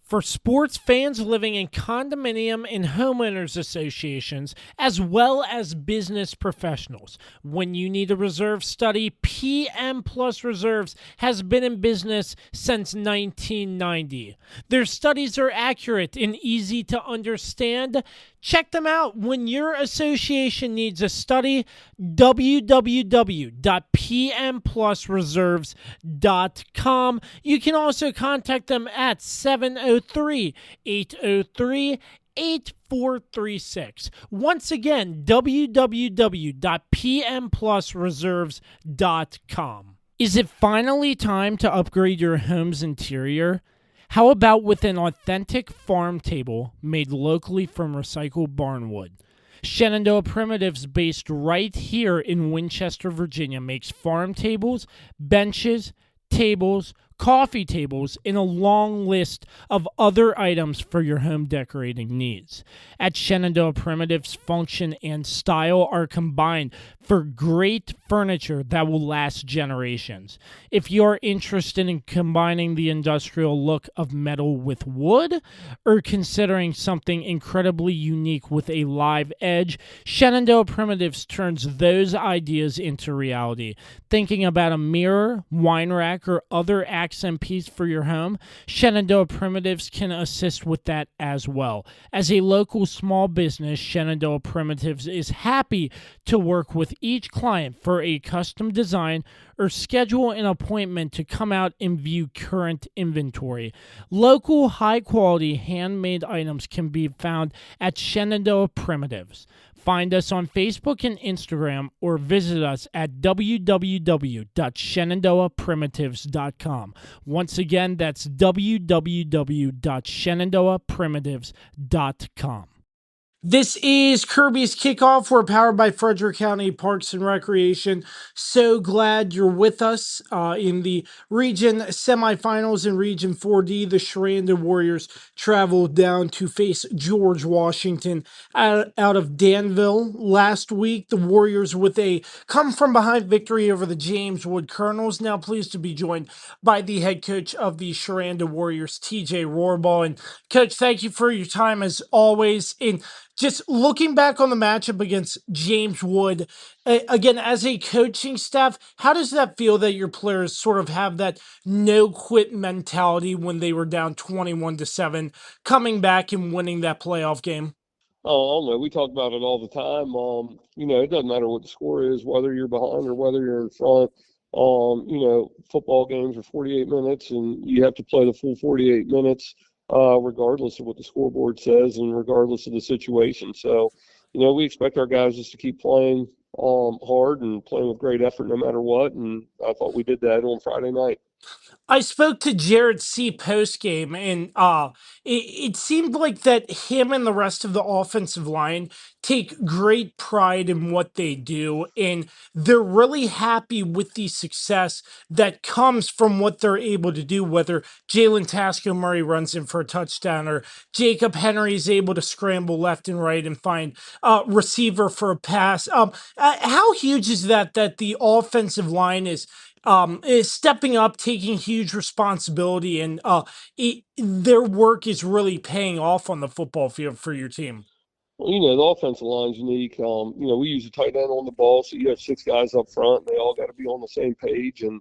For sports fans living in condominium and homeowners associations, as well as business professionals, when you need a reserve study, PM Plus Reserves has been in business since 1990. Their studies are accurate and easy to understand. Check them out when your association needs a study. www.pmplusreserves.com. You can also contact them at 703-803-8436. Once again, www.pmplusreserves.com. Is it finally time to upgrade your home's interior? How about with an authentic farm table made locally from recycled barnwood? Shenandoah Primitives, based right here in Winchester, Virginia, makes farm tables, benches, tables, coffee tables, and a long list of other items for your home decorating needs. At Shenandoah Primitives, function and style are combined for great furniture that will last generations. If you're interested in combining the industrial look of metal with wood, or considering something incredibly unique with a live edge, Shenandoah Primitives turns those ideas into reality. Thinking about a mirror, wine rack, or other accent piece for your home, Shenandoah Primitives can assist with that as well. As a local small business, Shenandoah Primitives is happy to work with each client for a custom design or schedule an appointment to come out and view current inventory. Local, high-quality, handmade items can be found at Shenandoah Primitives. Find us on Facebook and Instagram or visit us at www.shenandoahprimitives.com. Once again, that's www.shenandoahprimitives.com. This is Kirby's Kickoff. We're powered by Frederick County Parks and Recreation. So glad you're with us in the region semifinals in Region 4D. The Sherando Warriors traveled down to face George Washington out of Danville last week. The Warriors with a come-from-behind victory over the James Wood Colonels. Now pleased to be joined by the head coach of the Sherando Warriors, TJ Rohrbal. And Coach, thank you for your time as always. And just looking back on the matchup against James Wood, again, as a coaching staff, how does that feel that your players sort of have that no-quit mentality when they were down 21-7, coming back and winning that playoff game? Oh, I don't know. We talk about it all the time. It doesn't matter what the score is, whether you're behind or whether you're in front. Football games are 48 minutes, and you have to play the full 48 minutes. Regardless of what the scoreboard says and regardless of the situation. So, we expect our guys just to keep playing hard and playing with great effort no matter what. And I thought we did that on Friday night. I spoke to Jared C. post-game, and it seemed like that him and the rest of the offensive line take great pride in what they do, and they're really happy with the success that comes from what they're able to do, whether Jalen Tasco Murray runs in for a touchdown or Jacob Henry is able to scramble left and right and find receiver for a pass. How huge is that the offensive line is stepping up, taking huge responsibility, and their work is really paying off on the football field for your team? Well, the offensive line's unique. We use a tight end on the ball, so you have 6 guys up front. They all got to be on the same page, and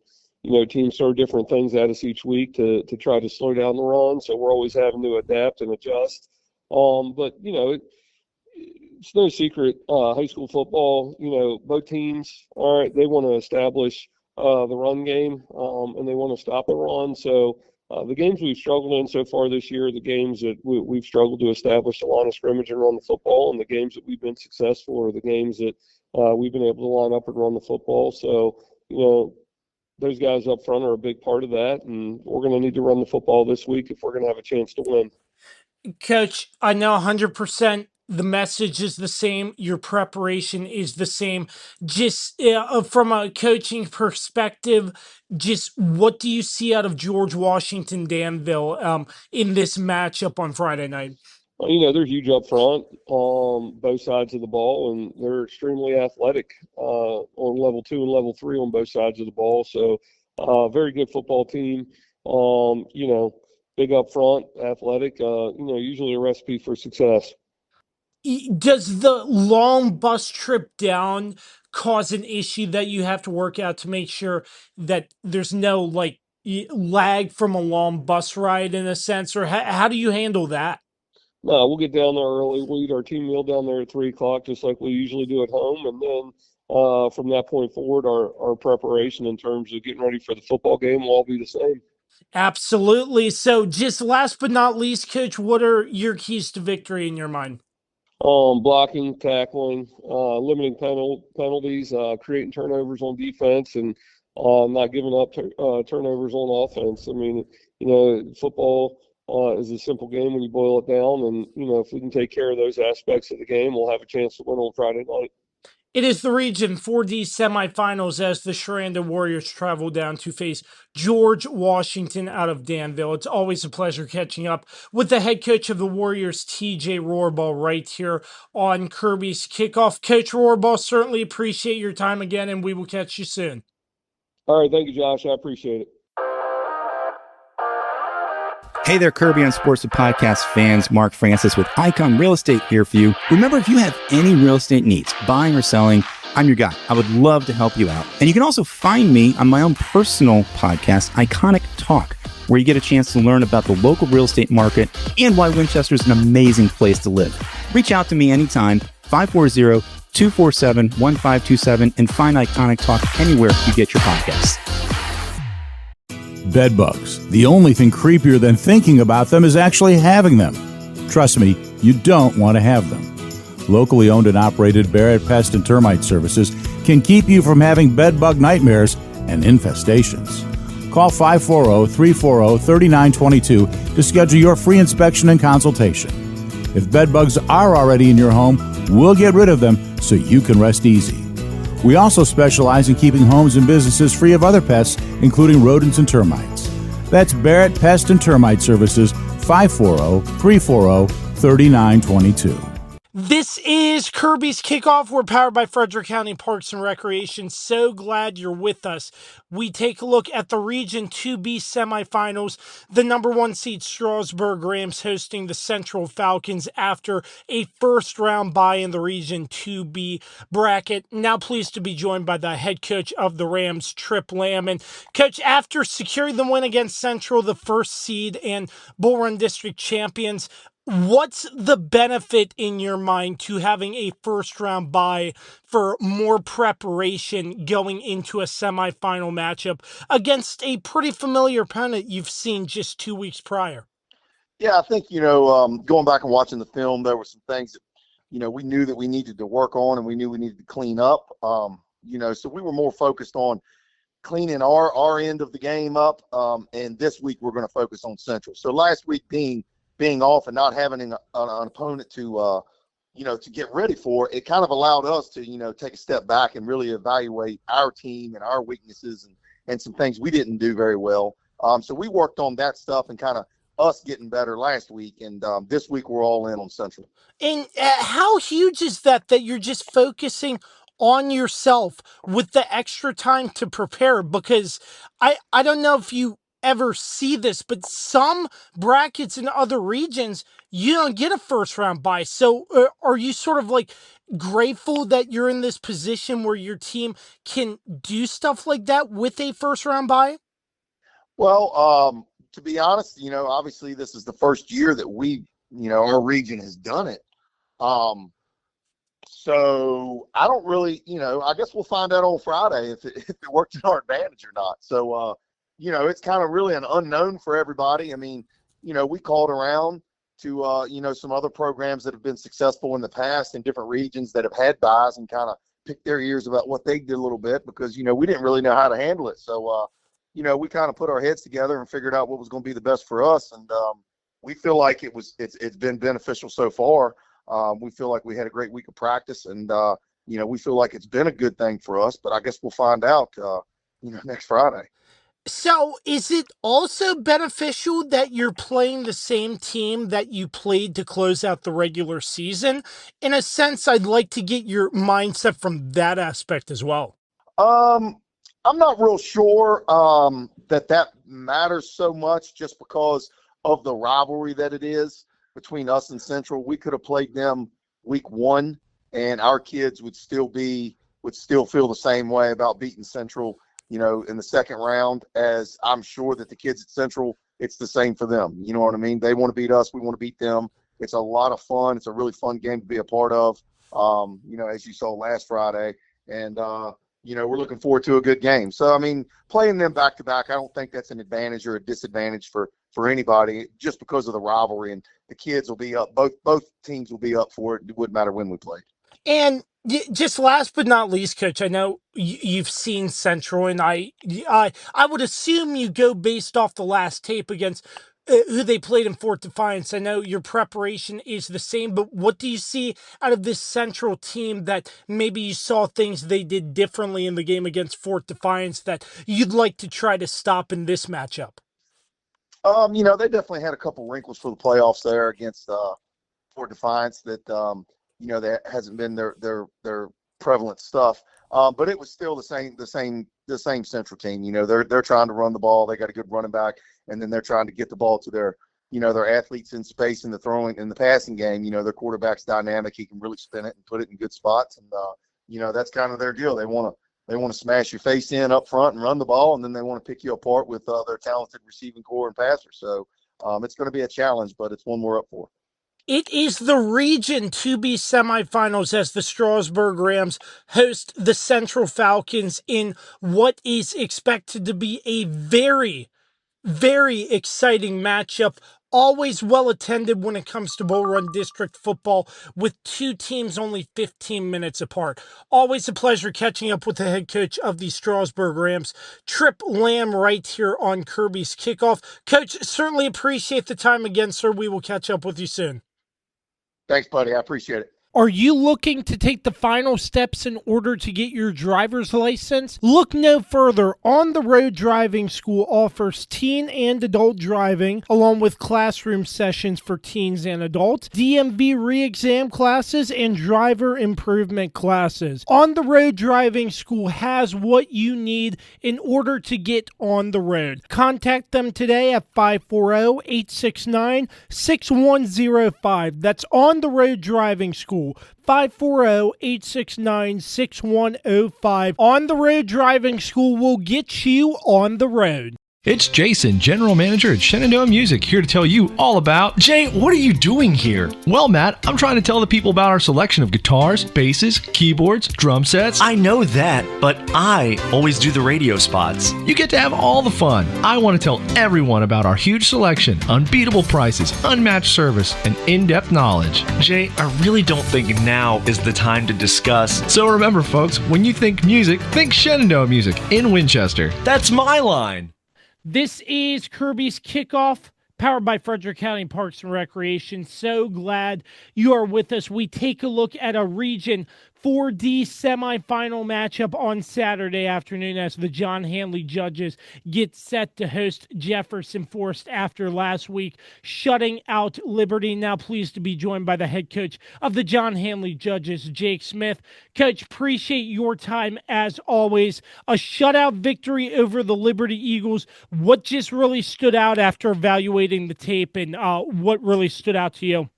teams throw different things at us each week to try to slow down the run. So we're always having to adapt and adjust. But it's no secret. High school football, both teams, all right, they want to establish the run game, and they want to stop the run. So the games we've struggled in so far this year are the games that we've struggled to establish the line of scrimmage and run the football, and the games that we've been successful are the games that we've been able to line up and run the football. So, those guys up front are a big part of that, and we're going to need to run the football this week if we're going to have a chance to win. Coach, I know 100%. The message is the same. Your preparation is the same. Just from a coaching perspective, just what do you see out of George Washington Danville in this matchup on Friday night? They're huge up front on both sides of the ball, and they're extremely athletic on level 2 and level 3 on both sides of the ball. So, very good football team. Big up front, athletic. Usually a recipe for success. Does the long bus trip down cause an issue that you have to work out to make sure that there's no lag from a long bus ride in a sense, or how do you handle that? No, we'll get down there early. We'll eat our team meal down there at 3 o'clock, just like we usually do at home. And then from that point forward, our preparation in terms of getting ready for the football game will all be the same. Absolutely. So just last but not least, Coach, what are your keys to victory in your mind? Blocking, tackling, limiting penalties, creating turnovers on defense, and not giving up turnovers on offense. I mean, football is a simple game when you boil it down, and if we can take care of those aspects of the game, we'll have a chance to win on Friday night. It is the Region 4D semifinals as the Sherando Warriors travel down to face George Washington out of Danville. It's always a pleasure catching up with the head coach of the Warriors, TJ Rohrball, right here on Kirby's Kickoff. Coach Rohrball, certainly appreciate your time again, and we will catch you soon. All right, thank you, Josh. I appreciate it. Hey there, Kirby on Sports with Podcast fans. Mark Francis with Icon Real Estate here for you. Remember, if you have any real estate needs, buying or selling, I'm your guy. I would love to help you out. And you can also find me on my own personal podcast, Iconic Talk, where you get a chance to learn about the local real estate market and why Winchester is an amazing place to live. Reach out to me anytime, 540-247-1527, and find Iconic Talk anywhere you get your podcasts. Bed bugs. The only thing creepier than thinking about them is actually having them. Trust me, you don't want to have them. Locally owned and operated Barrett Pest and Termite Services can keep you from having bed bug nightmares and infestations. Call 540-340-3922 to schedule your free inspection and consultation. If bed bugs are already in your home, we'll get rid of them so you can rest easy. We also specialize in keeping homes and businesses free of other pests, including rodents and termites. That's Barrett Pest and Termite Services, 540-340-3922. This is Kirby's Kickoff. We're powered by Frederick County Parks and Recreation. So glad you're with us. We take a look at the Region 2B semifinals. The number 1 seed Strasburg Rams hosting the Central Falcons after a first-round bye in the Region 2B bracket. Now pleased to be joined by the head coach of the Rams, Trip Lamb. And Coach, after securing the win against Central, the first seed and Bull Run District champions, what's the benefit in your mind to having a first-round bye for more preparation going into a semifinal matchup against a pretty familiar opponent you've seen just 2 weeks prior? Yeah, I think, going back and watching the film, there were some things that, we knew that we needed to work on and we knew we needed to clean up. So we were more focused on cleaning our end of the game up. And this week we're going to focus on Central. So last week being off and not having an opponent to get ready for, it kind of allowed us to, take a step back and really evaluate our team and our weaknesses and some things we didn't do very well. So we worked on that stuff and kind of us getting better last week. And this week we're all in on Central. And how huge is that you're just focusing on yourself with the extra time to prepare? Because I don't know if you ever see this, but some brackets in other regions, you don't get a first round bye. So are you sort of like grateful that you're in this position where your team can do stuff like that with a first round bye? Well, to be honest, obviously this is the first year that our region has done it. So I don't really, I guess we'll find out on Friday if it worked in our advantage or not. So, it's kind of really an unknown for everybody. I mean, we called around to, some other programs that have been successful in the past in different regions that have had buys and kind of picked their ears about what they did a little bit because, we didn't really know how to handle it. So, we kind of put our heads together and figured out what was going to be the best for us. And we feel like it's been beneficial so far. We feel like we had a great week of practice and, we feel like it's been a good thing for us, but I guess we'll find out, next Friday. So is it also beneficial that you're playing the same team that you played to close out the regular season? In a sense, I'd like to get your mindset from that aspect as well. I'm not real sure that matters so much just because of the rivalry that it is between us and Central. We could have played them week 1 and our kids would still feel the same way about beating Central, in the second round, as I'm sure that the kids at Central, it's the same for them. You know what I mean? They want to beat us. We want to beat them. It's a lot of fun. It's a really fun game to be a part of, as you saw last Friday. And, we're looking forward to a good game. So, I mean, playing them back to back, I don't think that's an advantage or a disadvantage for anybody just because of the rivalry. And the kids will be up. Both teams will be up for it. It wouldn't matter when we played. And just last but not least, Coach, I know you've seen Central, and I would assume you go based off the last tape against who they played in Fort Defiance. I know your preparation is the same, but what do you see out of this Central team that maybe you saw things they did differently in the game against Fort Defiance that you'd like to try to stop in this matchup? They definitely had a couple wrinkles for the playoffs there against Fort Defiance that that hasn't been their prevalent stuff. But it was still the same Central team. They're trying to run the ball. They got a good running back, and then they're trying to get the ball to their athletes in space in the throwing in the passing game. Their quarterback's dynamic. He can really spin it and put it in good spots. And that's kind of their deal. They want to smash your face in up front and run the ball, and then they want to pick you apart with their talented receiving core and passers. So it's going to be a challenge, but it's one we're up for. It is the Region 2B semifinals as the Strasburg Rams host the Central Falcons in what is expected to be a very, very exciting matchup. Always well attended when it comes to Bull Run District football, with two teams only 15 minutes apart. Always a pleasure catching up with the head coach of the Strasburg Rams, Trip Lamb, right here on Kirby's Kickoff. Coach, certainly appreciate the time again, sir. We will catch up with you soon. Thanks, buddy. I appreciate it. Are you looking to take the final steps in order to get your driver's license? Look no further. On the Road Driving School offers teen and adult driving, along with classroom sessions for teens and adults, DMV re-exam classes, and driver improvement classes. On the Road Driving School has what you need in order to get on the road. Contact them today at 540-869-6105. That's On the Road Driving School. 540-869-6105. On the Road Driving School will get you on the road. It's Jason, General Manager at Shenandoah Music, here to tell you all about... Jay, what are you doing here? Well, Matt, I'm trying to tell the people about our selection of guitars, basses, keyboards, drum sets. I know that, but I always do the radio spots. You get to have all the fun. I want to tell everyone about our huge selection, unbeatable prices, unmatched service, and in-depth knowledge. Jay, I really don't think now is the time to discuss. So remember, folks, when you think music, think Shenandoah Music in Winchester. That's my line. This is Kirby's Kickoff, powered by Frederick County Parks and Recreation. So glad you are with us. We take a look at a Region 4D semifinal matchup on Saturday afternoon as the John Handley Judges get set to host Jefferson Forest after last week shutting out Liberty. Now pleased to be joined by the head coach of the John Handley Judges, Jake Smith. Coach, appreciate your time as always. A shutout victory over the Liberty Eagles. What just really stood out after evaluating the tape, and what really stood out to you?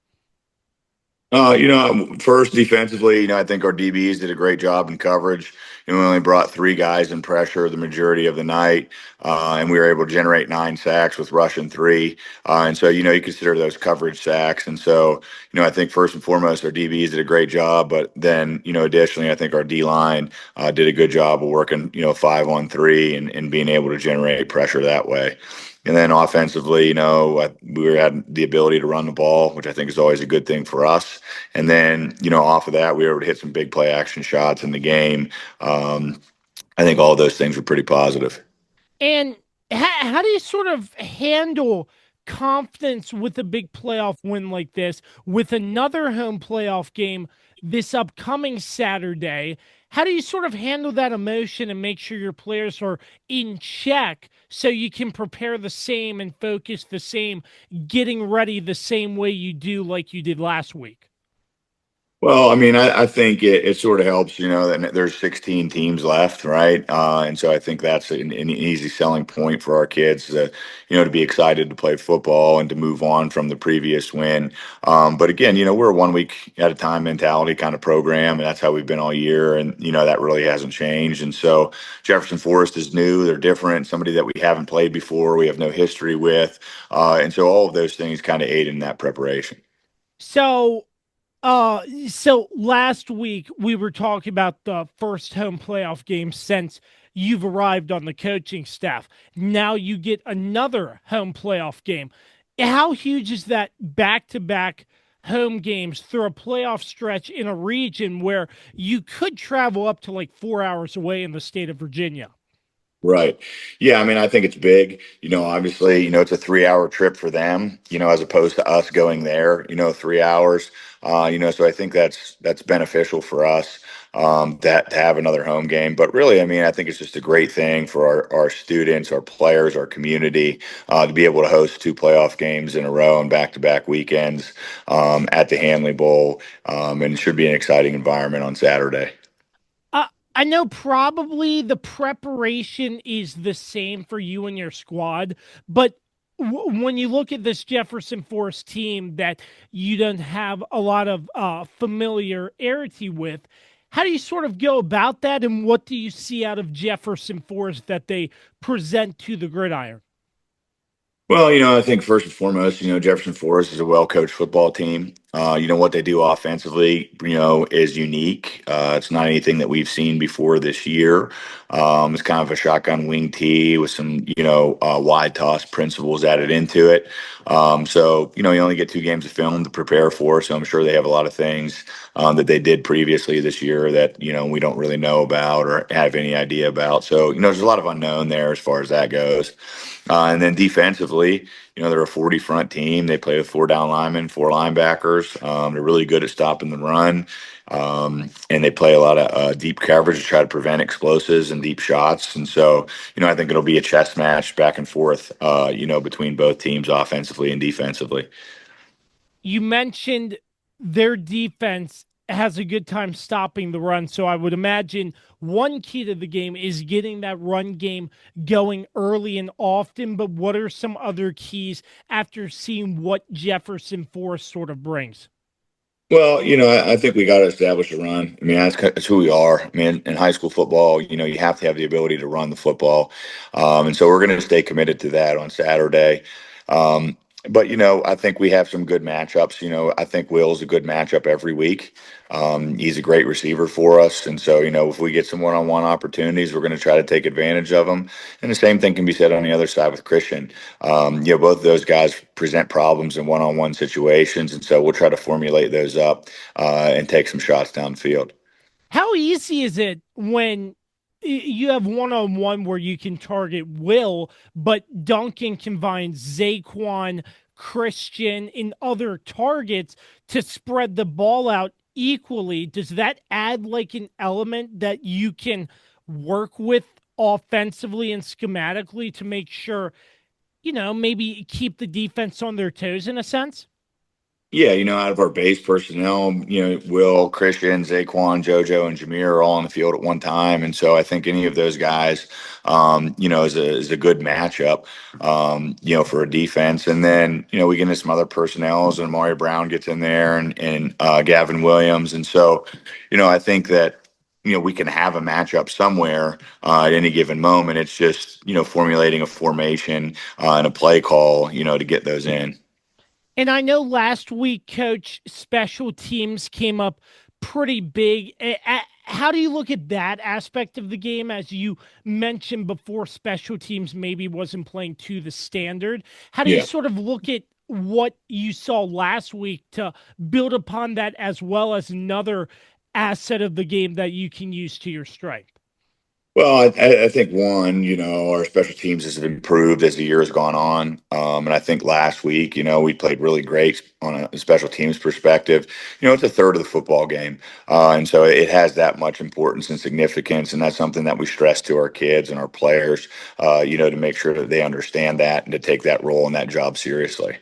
First defensively, I think our DBs did a great job in coverage. We only brought 3 guys in pressure the majority of the night, and we were able to generate 9 sacks with rushing 3. And so, you consider those coverage sacks. And so, I think first and foremost, our DBs did a great job. But then, additionally, I think our D-line did a good job of working, 5-on-3 and being able to generate pressure that way. And then offensively, we had the ability to run the ball, which I think is always a good thing for us. And then, off of that, we were able to hit some big play action shots in the game. I think all of those things were pretty positive. And how do you sort of handle confidence with a big playoff win like this, with another home playoff game this upcoming Saturday? How do you sort of handle that emotion and make sure your players are in check so you can prepare the same and focus the same, getting ready the same way you do like you did last week? Well, I think it sort of helps, that there's 16 teams left, right? And so I think that's an easy selling point for our kids to be excited to play football and to move on from the previous win. But again, we're a 1 week at a time mentality kind of program, and that's how we've been all year. And, that really hasn't changed. And so Jefferson Forest is new. They're different, somebody that we haven't played before, we have no history with. And so all of those things kind of aid in that preparation. So last week we were talking about the first home playoff game since you've arrived on the coaching staff. Now you get another home playoff game. How huge is that back-to-back home games through a playoff stretch in a region where you could travel up to like 4 hours away in the state of Virginia? Right. Yeah. I mean, I think it's big. Obviously, it's a 3 hour trip for them, as opposed to us going there, 3 hours. So I think that's beneficial for us, that to have another home game. But really, I mean, I think it's just a great thing for our students, our players, our community, to be able to host two playoff games in a row and back-to-back weekends, at the Handley Bowl. And it should be an exciting environment on Saturday. I know probably the preparation is the same for you and your squad, but when you look at this Jefferson Forest team that you don't have a lot of familiarity with, how do you sort of go about that, and what do you see out of Jefferson Forest that they present to the gridiron? Well, I think first and foremost, Jefferson Forest is a well-coached football team. What they do offensively, is unique. It's not anything that we've seen before this year. It's kind of a shotgun wing tee with some, wide toss principles added into it. So, you only get 2 games of film to prepare for. So I'm sure they have a lot of things that they did previously this year that, we don't really know about or have any idea about. So, there's a lot of unknown there as far as that goes. And then defensively, they're a 40 front team. They play with 4 down linemen, 4 linebackers. They're really good at stopping the run. And they play a lot of deep coverage to try to prevent explosives and deep shots. And so, I think it'll be a chess match back and forth, between both teams offensively and defensively. You mentioned their defense has a good time stopping the run. So I would imagine one key to the game is getting that run game going early and often. But what are some other keys after seeing what Jefferson Forest sort of brings? Well, I think we got to establish a run. I mean, that's who we are. I mean, in high school football, you have to have the ability to run the football. And so we're going to stay committed to that on Saturday. But, I think we have some good matchups. I think Will's a good matchup every week. He's a great receiver for us. And so, if we get some one-on-one opportunities, we're going to try to take advantage of them. And the same thing can be said on the other side with Christian. Both of those guys present problems in one-on-one situations. And so we'll try to formulate those up and take some shots downfield. How easy is it when you have one-on-one where you can target Will, but Duncan can find Zaquan, Christian, and other targets to spread the ball out equally? Does that add like an element that you can work with offensively and schematically to make sure, maybe keep the defense on their toes in a sense? Yeah, out of our base personnel, Will, Christian, Zaquan, JoJo, and Jameer are all on the field at one time. And so I think any of those guys, is a good matchup, for a defense. And then, we get into some other personnels, and Amari Brown gets in there, and Gavin Williams. And so, I think that, we can have a matchup somewhere at any given moment. It's just, formulating a formation and a play call, to get those in. And I know last week, Coach, special teams came up pretty big. How do you look at that aspect of the game? As you mentioned before, special teams maybe wasn't playing to the standard. How do you sort of look at what you saw last week to build upon that, as well as another asset of the game that you can use to your strength? Well, I think one, our special teams has improved as the year has gone on. And I think last week, we played really great on a special teams perspective. It's a third of the football game. And so it has that much importance and significance. And that's something that we stress to our kids and our players, to make sure that they understand that and to take that role and that job seriously.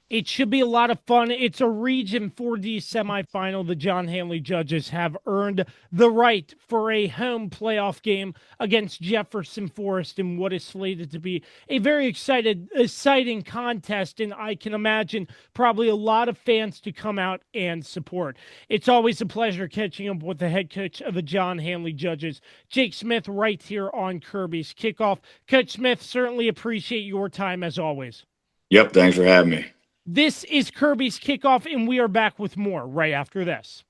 It should be a lot of fun. It's a Region 4D semifinal. The John Handley judges have earned the right for a home playoff game against Jefferson Forest in what is slated to be a very exciting contest, and I can imagine probably a lot of fans to come out and support. It's always a pleasure catching up with the head coach of the John Handley judges, Jake Smith, right here on Kirby's Kickoff. Coach Smith, certainly appreciate your time as always. Yep, thanks for having me. This is Kirby's Kickoff, and we are back with more right after this.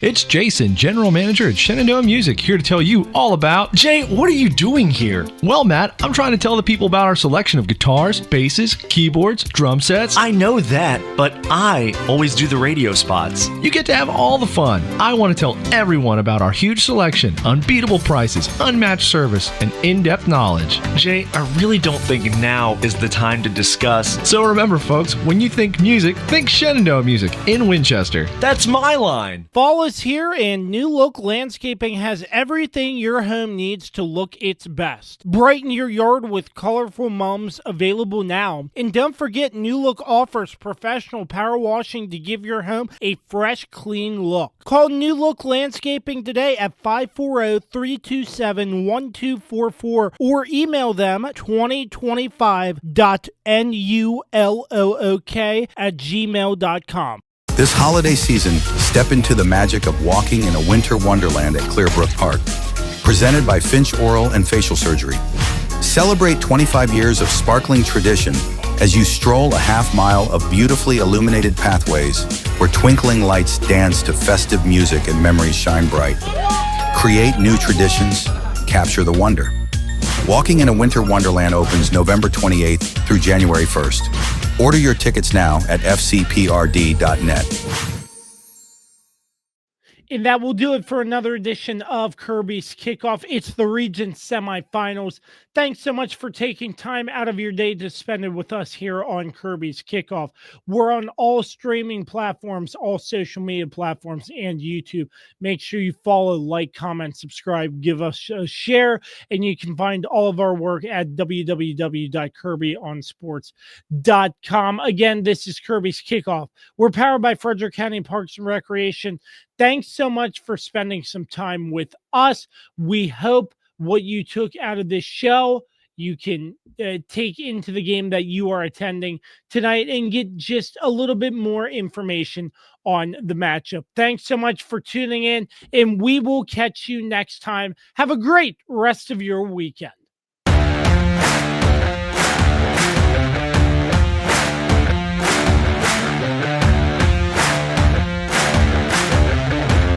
It's Jason, General Manager at Shenandoah Music, here to tell you all about... Jay, what are you doing here? Well, Matt, I'm trying to tell the people about our selection of guitars, basses, keyboards, drum sets. I know that, but I always do the radio spots. You get to have all the fun. I want to tell everyone about our huge selection, unbeatable prices, unmatched service, and in-depth knowledge. Jay, I really don't think now is the time to discuss. So remember, folks, when you think music, think Shenandoah Music in Winchester. That's my line. Fall is here, and New Look Landscaping has everything your home needs to look its best. Brighten your yard with colorful mums available now. And don't forget, New Look offers professional power washing to give your home a fresh, clean look. Call New Look Landscaping today at 540-327-1244 or email them 2025.nulook@gmail.com. This holiday season, step into the magic of walking in a winter wonderland at Clearbrook Park. Presented by Finch Oral and Facial Surgery. Celebrate 25 years of sparkling tradition as you stroll a half-mile of beautifully illuminated pathways where twinkling lights dance to festive music and memories shine bright. Create new traditions, capture the wonder. Walking in a Winter Wonderland opens November 28th through January 1st. Order your tickets now at fcprd.net. And that will do it for another edition of Kirby's Kickoff. It's the region semifinals. Thanks so much for taking time out of your day to spend it with us here on Kirby's Kickoff. We're on all streaming platforms, all social media platforms, and YouTube. Make sure you follow, like, comment, subscribe, give us a share, and you can find all of our work at www.kirbyonsports.com. Again, this is Kirby's Kickoff. We're powered by Frederick County Parks and Recreation. Thanks so much for spending some time with us. We hope what you took out of this show, you can take into the game that you are attending tonight and get just a little bit more information on the matchup. Thanks so much for tuning in, and we will catch you next time. Have a great rest of your weekend.